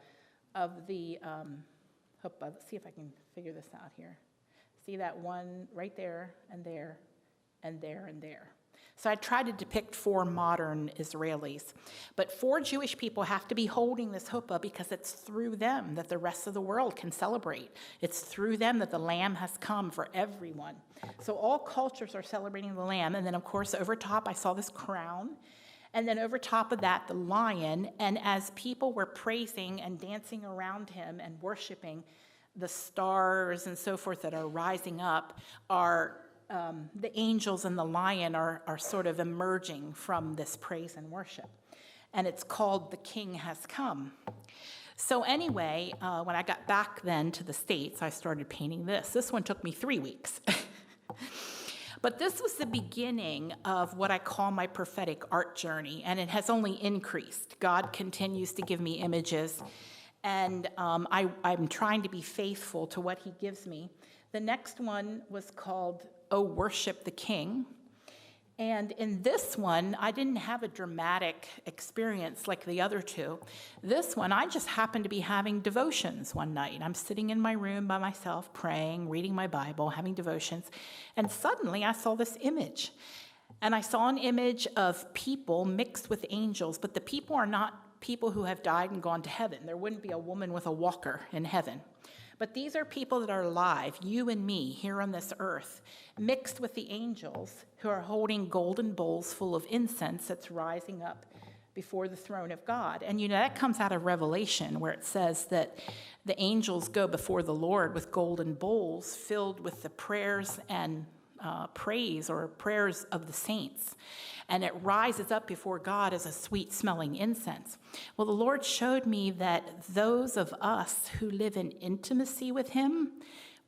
huppah. Let's see if I can figure this out here. See that one right there and there and there and there. So I tried to depict 4 modern Israelis. But 4 Jewish people have to be holding this huppah because it's through them that the rest of the world can celebrate. It's through them that the Lamb has come for everyone. So all cultures are celebrating the Lamb. And then, of course, over top, I saw this crown. And then over top of that, the lion. And as people were praising and dancing around him and worshiping, the stars and so forth that are rising up are the angels and the lion are sort of emerging from this praise and worship. And it's called The King Has Come. So anyway, when I got back then to the States, I started painting this. This one took me 3 weeks. But this was the beginning of what I call my prophetic art journey, and it has only increased. God continues to give me images, and I'm trying to be faithful to what he gives me. The next one was called Oh, Worship the King. And in this one, I didn't have a dramatic experience like the other two. This one, I just happened to be having devotions one night. I'm sitting in my room by myself, praying, reading my Bible, having devotions, and suddenly I saw this image. And I saw an image of people mixed with angels, but the people are not people who have died and gone to heaven. There wouldn't be a woman with a walker in heaven. But these are people that are alive, you and me, here on this earth, mixed with the angels who are holding golden bowls full of incense that's rising up before the throne of God. And you know, that comes out of Revelation, where it says that the angels go before the Lord with golden bowls filled with the prayers and praise or prayers of the saints. And it rises up before God as a sweet-smelling incense. Well, the Lord showed me that those of us who live in intimacy with him,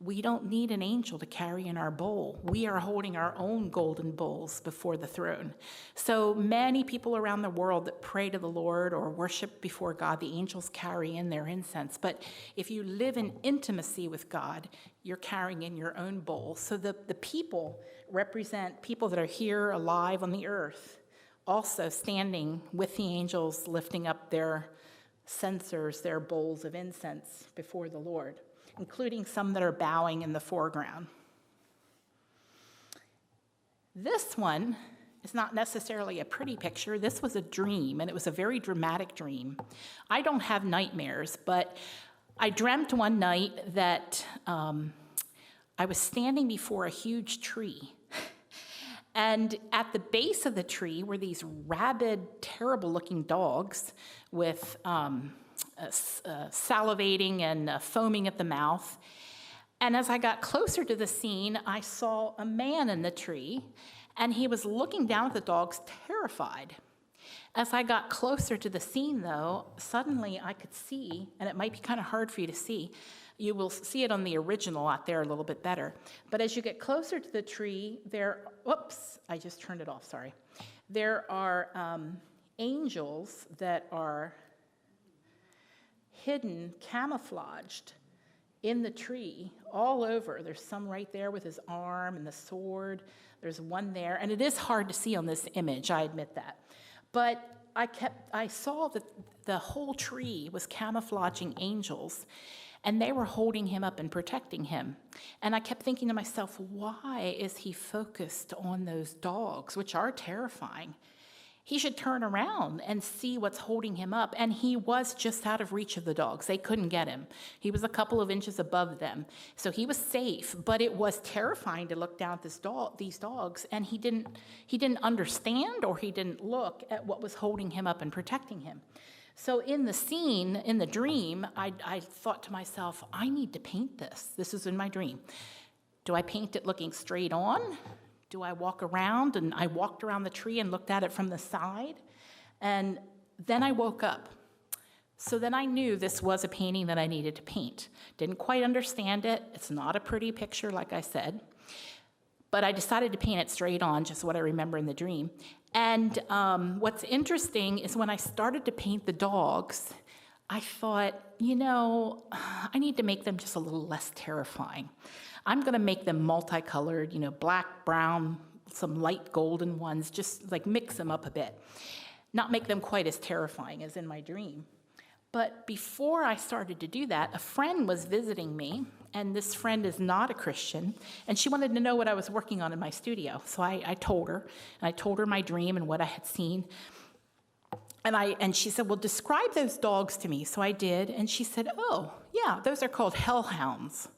we don't need an angel to carry in our bowl. We are holding our own golden bowls before the throne. So many people around the world that pray to the Lord or worship before God, the angels carry in their incense. But if you live in intimacy with God, you're carrying in your own bowl. So the people represent people that are here alive on the earth, also standing with the angels, lifting up their censers, their bowls of incense before the Lord, including some that are bowing in the foreground. This one is not necessarily a pretty picture. This was a dream, and it was a very dramatic dream. I don't have nightmares, but I dreamt one night that I was standing before a huge tree. And at the base of the tree were these rabid, terrible-looking dogs with salivating and foaming at the mouth. And as I got closer to the scene, I saw a man in the tree, and he was looking down at the dogs, terrified. As I got closer to the scene, though, suddenly I could see, and it might be kind of hard for you to see, you will see it on the original out there a little bit better. But as you get closer to the tree, whoops, I just turned it off, sorry. There are angels that are hidden, camouflaged in the tree all over. There's some right there with his arm and the sword. There's one there, and it is hard to see on this image, I admit that. But I saw that the whole tree was camouflaging angels, and they were holding him up and protecting him. And I kept thinking to myself, why is he focused on those dogs, which are terrifying? He should turn around and see what's holding him up. And he was just out of reach of the dogs. They couldn't get him. He was a couple of inches above them. So he was safe, but it was terrifying to look down at these dogs. And he didn't understand, or he didn't look at what was holding him up and protecting him. So in the scene, in the dream, I thought to myself, I need to paint this. This is in my dream. Do I paint it looking straight on? Do I walk around? And I walked around the tree and looked at it from the side. And then I woke up. So then I knew this was a painting that I needed to paint. Didn't quite understand it. It's not a pretty picture, like I said. But I decided to paint it straight on, just what I remember in the dream. And what's interesting is when I started to paint the dogs, I thought, I need to make them just a little less terrifying. I'm going to make them multicolored, black, brown, some light golden ones, just like mix them up a bit. Not make them quite as terrifying as in my dream. But before I started to do that, a friend was visiting me, and this friend is not a Christian, and she wanted to know what I was working on in my studio. So I told her, and I told her my dream and what I had seen. And she said, well, describe those dogs to me. So I did, and she said, oh, yeah, those are called hellhounds.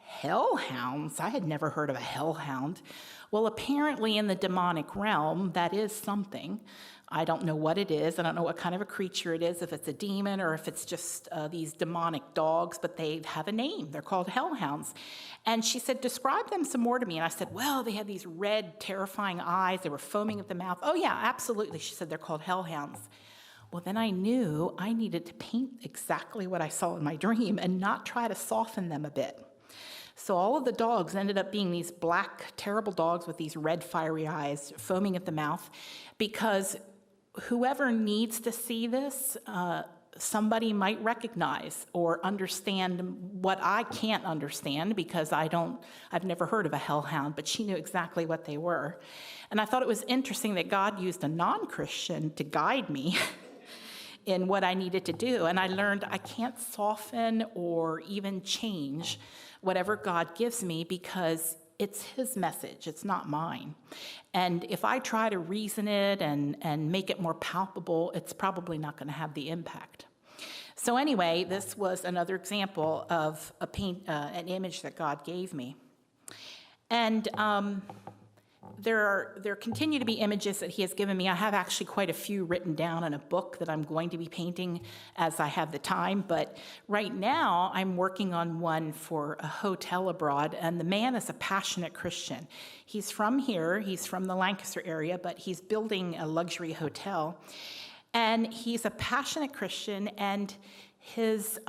Hellhounds? I had never heard of a hellhound. Well, apparently in the demonic realm, that is something. I don't know what it is. I don't know what kind of a creature it is, if it's a demon or if it's just these demonic dogs, but they have a name. They're called hellhounds. And she said, describe them some more to me. And I said, well, they had these red, terrifying eyes. They were foaming at the mouth. Oh, yeah, absolutely. She said, they're called hellhounds. Well, then I knew I needed to paint exactly what I saw in my dream and not try to soften them a bit. So all of the dogs ended up being these black, terrible dogs with these red, fiery eyes, foaming at the mouth, because whoever needs to see this, somebody might recognize or understand what I can't understand, because I've never heard of a hellhound, but she knew exactly what they were. And I thought it was interesting that God used a non-Christian to guide me in what I needed to do. And I learned I can't soften or even change whatever God gives me, because it's his message, it's not mine. And if I try to reason it and make it more palpable, it's probably not going to have the impact. So anyway, this was another example of an image that God gave me. And there continue to be images that he has given me. I have actually quite a few written down in a book that I'm going to be painting as I have the time. But right now, I'm working on one for a hotel abroad, and the man is a passionate Christian. He's from here. He's from the Lancaster area, but he's building a luxury hotel. And he's a passionate Christian, and his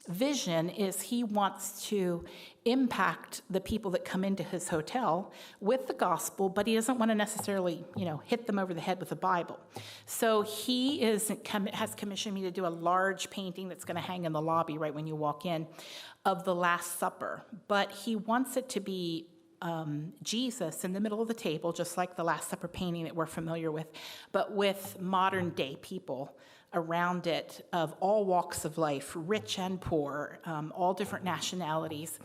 vision is he wants to impact the people that come into his hotel with the gospel, but he doesn't want to necessarily, hit them over the head with the Bible. So he has commissioned me to do a large painting that's going to hang in the lobby right when you walk in of the Last Supper. But he wants it to be Jesus in the middle of the table, just like the Last Supper painting that we're familiar with, but with modern day people around it of all walks of life, rich and poor, all different nationalities,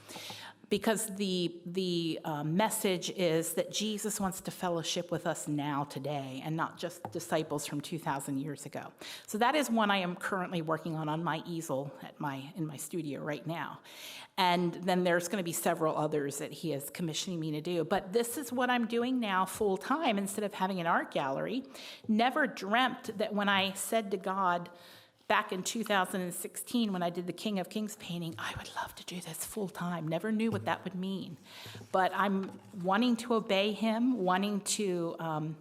because the message is that Jesus wants to fellowship with us now, today, and not just disciples from 2,000 years ago. So that is one I am currently working on my easel in my studio right now. And then there's going to be several others that he is commissioning me to do. But this is what I'm doing now full time instead of having an art gallery. Never dreamt that when I said to God back in 2016 when I did the King of Kings painting, I would love to do this full time. Never knew what that would mean. But I'm wanting to obey him, wanting to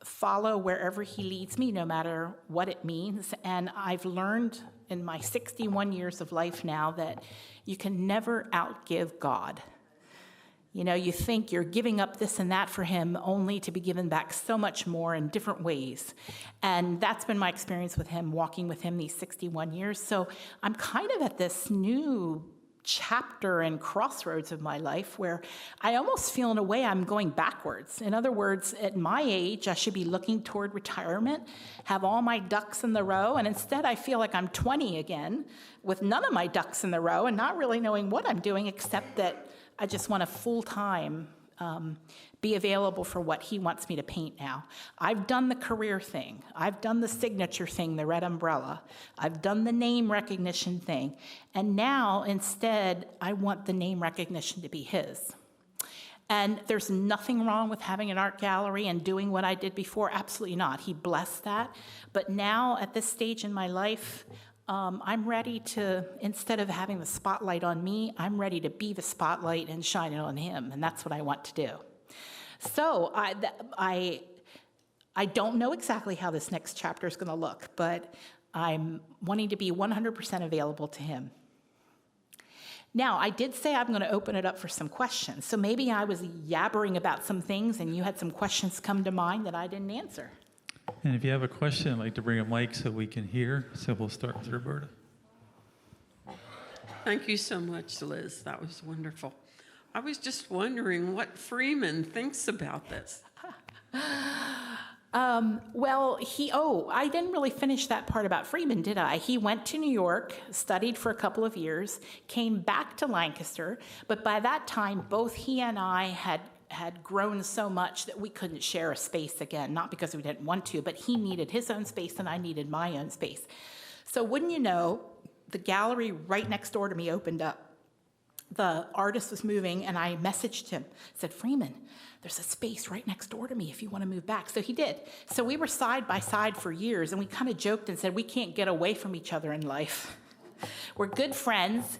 follow wherever he leads me, no matter what it means. And I've learned in my 61 years of life now that you can never outgive God. You think you're giving up this and that for him only to be given back so much more in different ways. And that's been my experience with him, walking with him these 61 years. So I'm kind of at this new chapter and crossroads of my life where I almost feel in a way I'm going backwards. In other words, at my age, I should be looking toward retirement, have all my ducks in the row, and instead I feel like I'm 20 again with none of my ducks in the row and not really knowing what I'm doing, except that I just want to full-time be available for what he wants me to paint now. I've done the career thing. I've done the signature thing, the red umbrella. I've done the name recognition thing. And now, instead, I want the name recognition to be his. And there's nothing wrong with having an art gallery and doing what I did before. Absolutely not. He blessed that. But now, at this stage in my life, I'm ready to, instead of having the spotlight on me, I'm ready to be the spotlight and shine it on him, and that's what I want to do. So I don't know exactly how this next chapter is going to look, but I'm wanting to be 100% available to him. Now, I did say I'm going to open it up for some questions, so maybe I was yabbering about some things and you had some questions come to mind that I didn't answer. And if you have a question, I'd like to bring a mic so we can hear. So we'll start with Roberta. Thank you so much, Liz. That was wonderful. I was just wondering what Freeman thinks about this. I didn't really finish that part about Freeman, did I? He went to New York, studied for a couple of years, came back to Lancaster, but by that time, both he and I had grown so much that we couldn't share a space again, not because we didn't want to, but he needed his own space and I needed my own space. So wouldn't you know, the gallery right next door to me opened up. the artist was moving, and I messaged him, said, Freeman, there's a space right next door to me if you want to move back. So he did. So we were side by side for years, and we kind of joked and said, we can't get away from each other in life. We're good friends.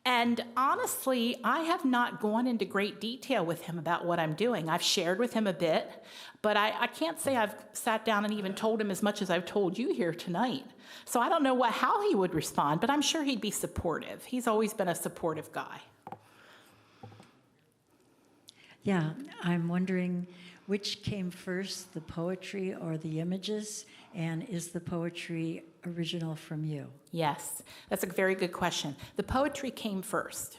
And honestly, I have not gone into great detail with him about what I'm doing. I've shared with him a bit, but I can't say I've sat down and even told him as much as I've told you here tonight. So I don't know how he would respond, but I'm sure he'd be supportive. He's always been a supportive guy. Yeah, I'm wondering which came first, the poetry or the images, and is the poetry original from you? Yes, that's a very good question. The poetry came first.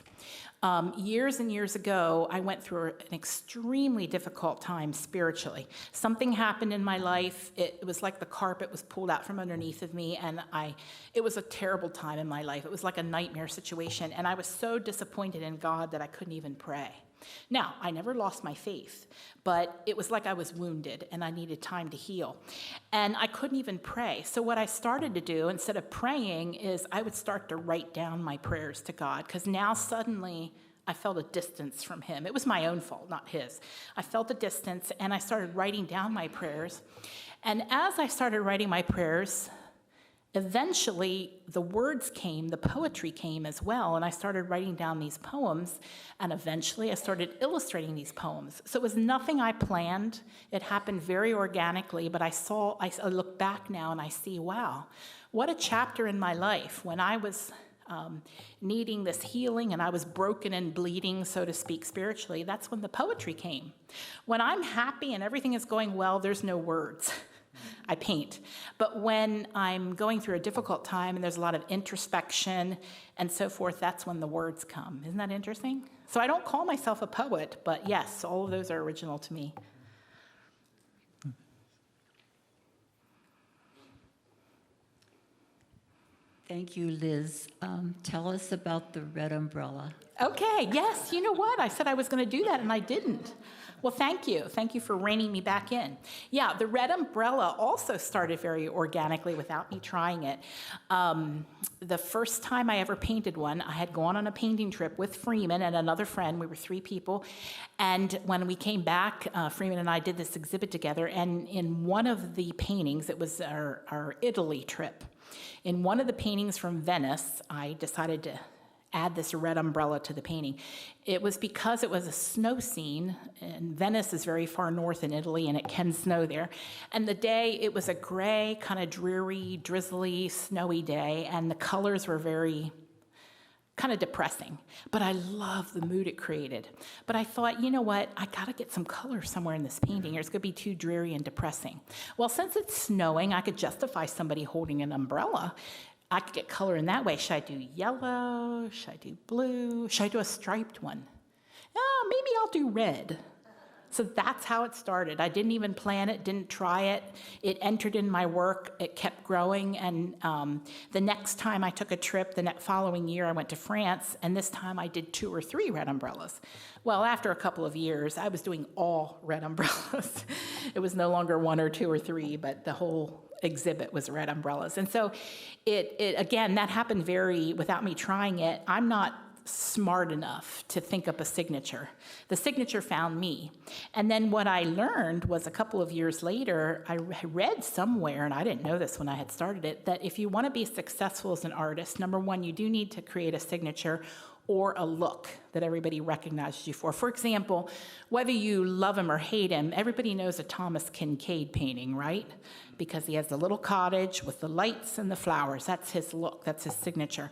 Years and years ago, I went through an extremely difficult time spiritually. Something happened in my life. It was like the carpet was pulled out from underneath of me, and it was a terrible time in my life. It was like a nightmare situation, and I was so disappointed in God that I couldn't even pray. Now, I never lost my faith, but it was like I was wounded and I needed time to heal. And I couldn't even pray. So what I started to do, instead of praying, is I would start to write down my prayers to God, because now suddenly I felt a distance from him. It was my own fault, not his. I felt a distance, and I started writing down my prayers. And as I started writing my prayers, eventually, the words came, the poetry came as well, and I started writing down these poems, and eventually I started illustrating these poems. So it was nothing I planned. It happened very organically, but I look back now and I see, wow, what a chapter in my life when I was needing this healing and I was broken and bleeding, so to speak, spiritually. That's when the poetry came. When I'm happy and everything is going well, there's no words. I paint. But when I'm going through a difficult time and there's a lot of introspection and so forth, that's when the words come. Isn't that interesting? So I don't call myself a poet, but yes, all of those are original to me. Thank you, Liz. Tell us about the red umbrella. Okay, yes, you know what? I said I was going to do that and I didn't. Well, thank you. Thank you for reining me back in. Yeah, the red umbrella also started very organically without me trying it. The first time I ever painted one, I had gone on a painting trip with Freeman and another friend. We were 3 people. And when we came back, Freeman and I did this exhibit together. And in one of the paintings, it was our Italy trip. In one of the paintings from Venice, I decided to add this red umbrella to the painting. It was because it was a snow scene, and Venice is very far north in Italy, and it can snow there. And the day, it was a gray, kind of dreary, drizzly, snowy day, and the colors were very kind of depressing. But I love the mood it created. But I thought, you know what? I got to get some color somewhere in this painting, or it's going to be too dreary and depressing. Well, since it's snowing, I could justify somebody holding an umbrella. I could get color in that way. Should I do yellow? Should I do blue? Should I do a striped one? Oh, maybe I'll do red. So that's how it started. I didn't even plan it, didn't try it. It entered in my work. It kept growing. And the next time I took a trip, the following year, I went to France. And this time I did 2 or 3 red umbrellas. Well, after a couple of years, I was doing all red umbrellas. It was no longer 1 or 2 or 3, but the whole exhibit was red umbrellas. And so it again, that happened without me trying it. I'm not smart enough to think up a signature. The signature found me. And then what I learned was a couple of years later, I read somewhere, and I didn't know this when I had started it, that if you want to be successful as an artist, number one, you do need to create a signature or a look that everybody recognizes you for. For example, whether you love him or hate him, everybody knows a Thomas Kincaid painting, right? Because he has the little cottage with the lights and the flowers. That's his look, that's his signature.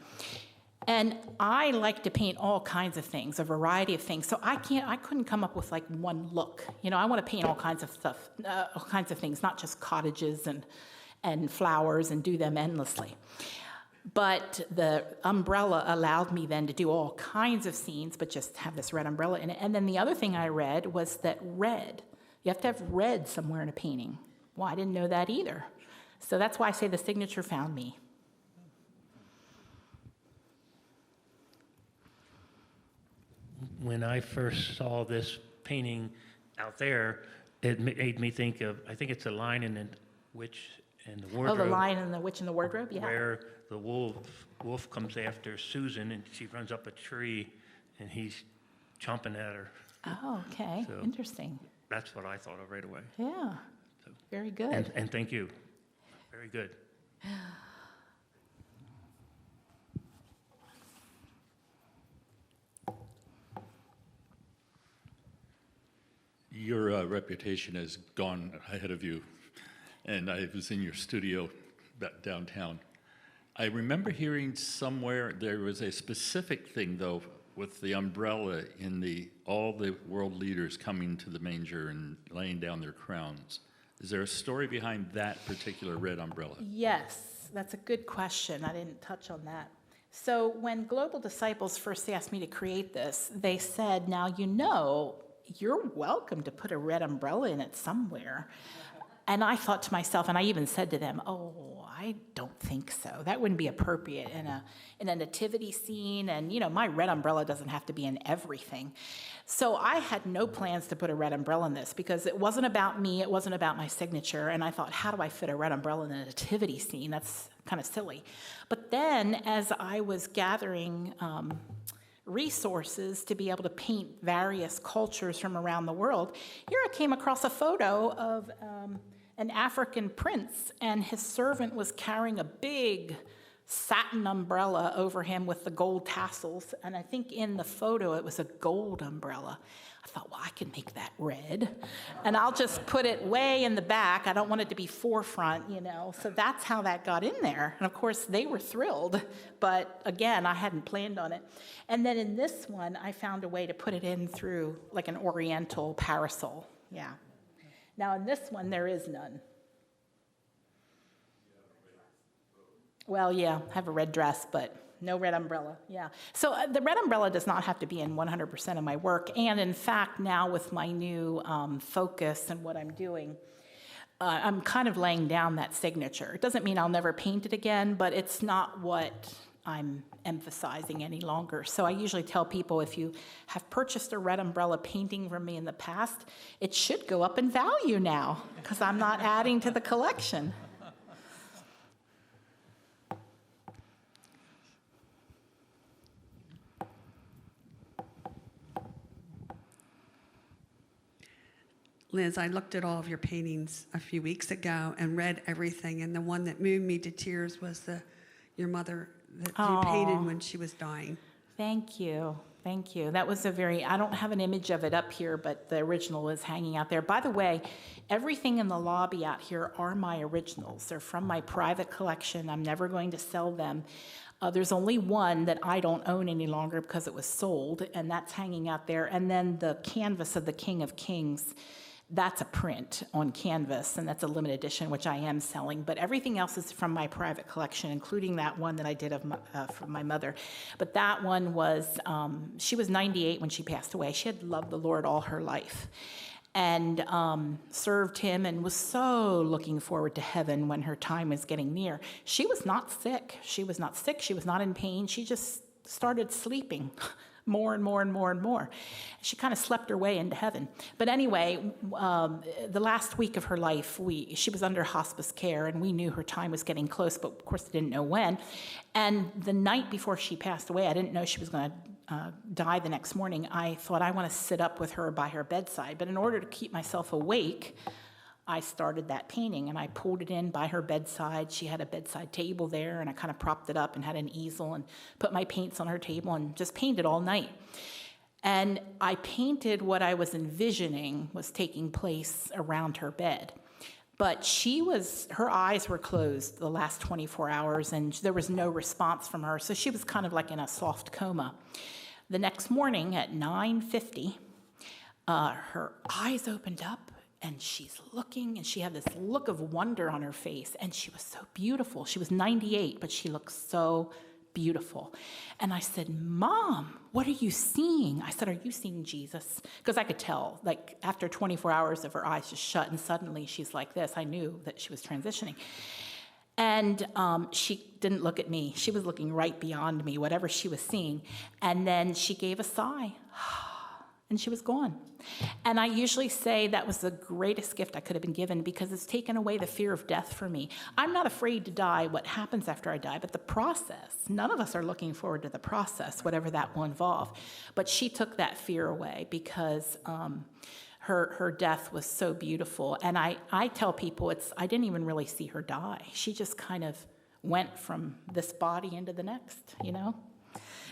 And I like to paint all kinds of things, a variety of things. So I couldn't come up with like one look. You know, I want to paint all kinds of stuff, all kinds of things, not just cottages and flowers and do them endlessly. But the umbrella allowed me then to do all kinds of scenes, but just have this red umbrella in it. And then the other thing I read was that you have to have red somewhere in a painting. Well, I didn't know that either. So that's why I say the signature found me. When I first saw this painting out there, it made me think of, I think it's a Lion and the Witch and the Wardrobe. Oh, the Lion and the Witch and the Wardrobe, yeah. Where the wolf comes after Susan, and she runs up a tree, and he's chomping at her. Oh, okay, So- interesting. That's what I thought of right away. Yeah, So- very good. And thank you. Very good. Your reputation has gone ahead of you, and I was in your studio downtown. I remember hearing somewhere there was a specific thing, though, with the umbrella in all the world leaders coming to the manger and laying down their crowns. Is there a story behind that particular red umbrella? Yes, that's a good question. I didn't touch on that. So when Global Disciples first asked me to create this, they said, now you know, you're welcome to put a red umbrella in it somewhere. And I thought to myself, and I even said to them, oh, I don't think so. That wouldn't be appropriate in a nativity scene. And, you know, my red umbrella doesn't have to be in everything. So I had no plans to put a red umbrella in this because it wasn't about me. It wasn't about my signature. And I thought, how do I fit a red umbrella in a nativity scene? That's kind of silly. But then as I was gathering resources to be able to paint various cultures from around the world, here I came across a photo of an African prince, and his servant was carrying a big satin umbrella over him with the gold tassels, and I think in the photo it was a gold umbrella. I thought, well, I can make that red, and I'll just put it way in the back. I don't want it to be forefront, you know, so that's how that got in there. And of course, they were thrilled, but again, I hadn't planned on it. And then in this one, I found a way to put it in through like an oriental parasol, yeah. Now in this one, there is none. Well, yeah, I have a red dress, but no red umbrella, yeah. So the red umbrella does not have to be in 100% of my work. And in fact, now with my new focus and what I'm doing, I'm kind of laying down that signature. It doesn't mean I'll never paint it again, but it's not what I'm emphasizing any longer. So I usually tell people, if you have purchased a red umbrella painting from me in the past, it should go up in value now because I'm not adding to the collection. Liz, I looked at all of your paintings a few weeks ago and read everything, and the one that moved me to tears was your mother that you painted when she was dying. Thank you. Thank you. That was I don't have an image of it up here, but the original is hanging out there. By the way, everything in the lobby out here are my originals. They're from my private collection. I'm never going to sell them. There's only one that I don't own any longer because it was sold, and that's hanging out there. And then the canvas of the King of Kings, that's a print on canvas, and that's a limited edition, which I am selling. But everything else is from my private collection, including that one that I did for my mother. But that one was, she was 98 when she passed away. She had loved the Lord all her life and served him and was so looking forward to heaven when her time was getting near. She was not sick. She was not sick. She was not in pain. She just started sleeping more and more and more and more. She kind of slept her way into heaven. But anyway, the last week of her life, she was under hospice care, and we knew her time was getting close, but of course, didn't know when. And the night before she passed away, I didn't know she was going to die the next morning. I thought, I want to sit up with her by her bedside. But in order to keep myself awake, I started that painting, and I pulled it in by her bedside. She had a bedside table there, and I kind of propped it up and had an easel and put my paints on her table and just painted all night. And I painted what I was envisioning was taking place around her bed. But her eyes were closed the last 24 hours, and there was no response from her. So she was kind of like in a soft coma. The next morning at 9:50, her eyes opened up, and she's looking, and she had this look of wonder on her face, and she was so beautiful. She was 98, but she looked so beautiful. And I said, Mom, what are you seeing? I said, are you seeing Jesus? Because I could tell, like after 24 hours of her eyes just shut, and suddenly she's like this. I knew that she was transitioning. And she didn't look at me. She was looking right beyond me, whatever she was seeing. And then she gave a sigh. and she was gone. And I usually say that was the greatest gift I could have been given because it's taken away the fear of death for me. I'm not afraid to die, what happens after I die, but the process, none of us are looking forward to the process, whatever that will involve. But she took that fear away because her death was so beautiful. And I tell people I didn't even really see her die. She just kind of went from this body into the next, you know?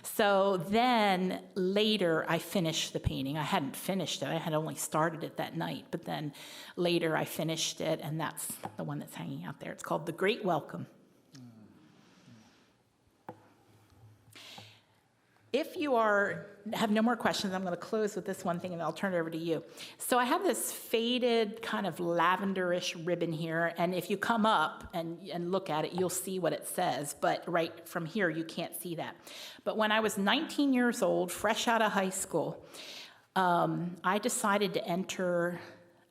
So then later I finished the painting. I hadn't finished it. I had only started it that night. But then later I finished it, and that's the one that's hanging out there. It's called The Great Welcome. If you have no more questions, I'm going to close with this one thing, and I'll turn it over to you. So I have this faded kind of lavenderish ribbon here, and if you come up and look at it, you'll see what it says. But right from here, you can't see that. But when I was 19 years old, fresh out of high school, I decided to enter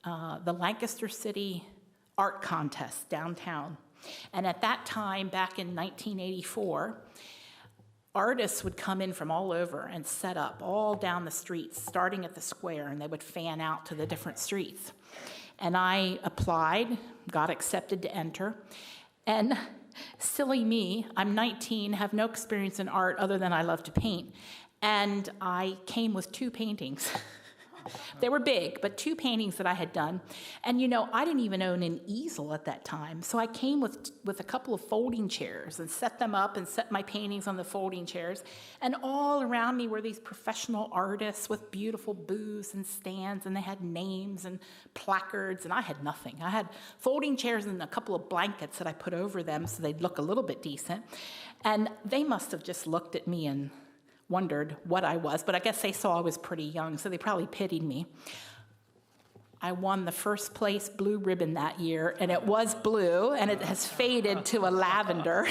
the Lancaster City Art Contest downtown. And at that time, back in 1984, artists would come in from all over and set up all down the streets, starting at the square, and they would fan out to the different streets. And I applied, got accepted to enter, and silly me, I'm 19, have no experience in art other than I love to paint, and I came with 2 paintings. They were big, but 2 paintings that I had done. And you know, I didn't even own an easel at that time. So I came with a couple of folding chairs and set them up and set my paintings on the folding chairs. And all around me were these professional artists with beautiful booths and stands, and they had names and placards, and I had nothing. I had folding chairs and a couple of blankets that I put over them so they'd look a little bit decent. And they must have just looked at me and wondered what I was, but I guess they saw I was pretty young, so they probably pitied me. I won the first place blue ribbon that year, and it was blue, and it has faded to a lavender.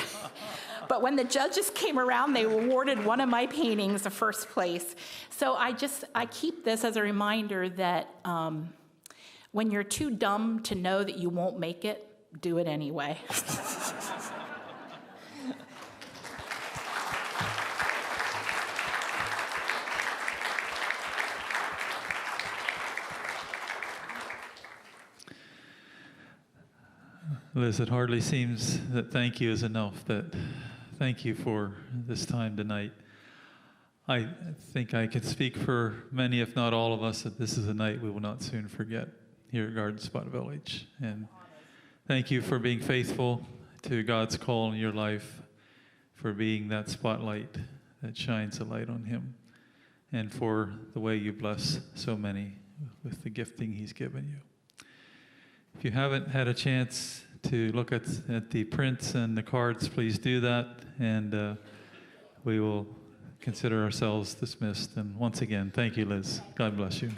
But when the judges came around, they awarded one of my paintings the first place. So I keep this as a reminder that when you're too dumb to know that you won't make it, do it anyway. Liz, it hardly seems that thank you is enough, that thank you for this time tonight. I think I could speak for many, if not all of us, that this is a night we will not soon forget here at Garden Spot Village. And thank you for being faithful to God's call in your life, for being that spotlight that shines a light on Him, and for the way you bless so many with the gifting He's given you. If you haven't had a chance to look at the prints and the cards, please do that, and we will consider ourselves dismissed. And once again, thank you, Liz. God bless you.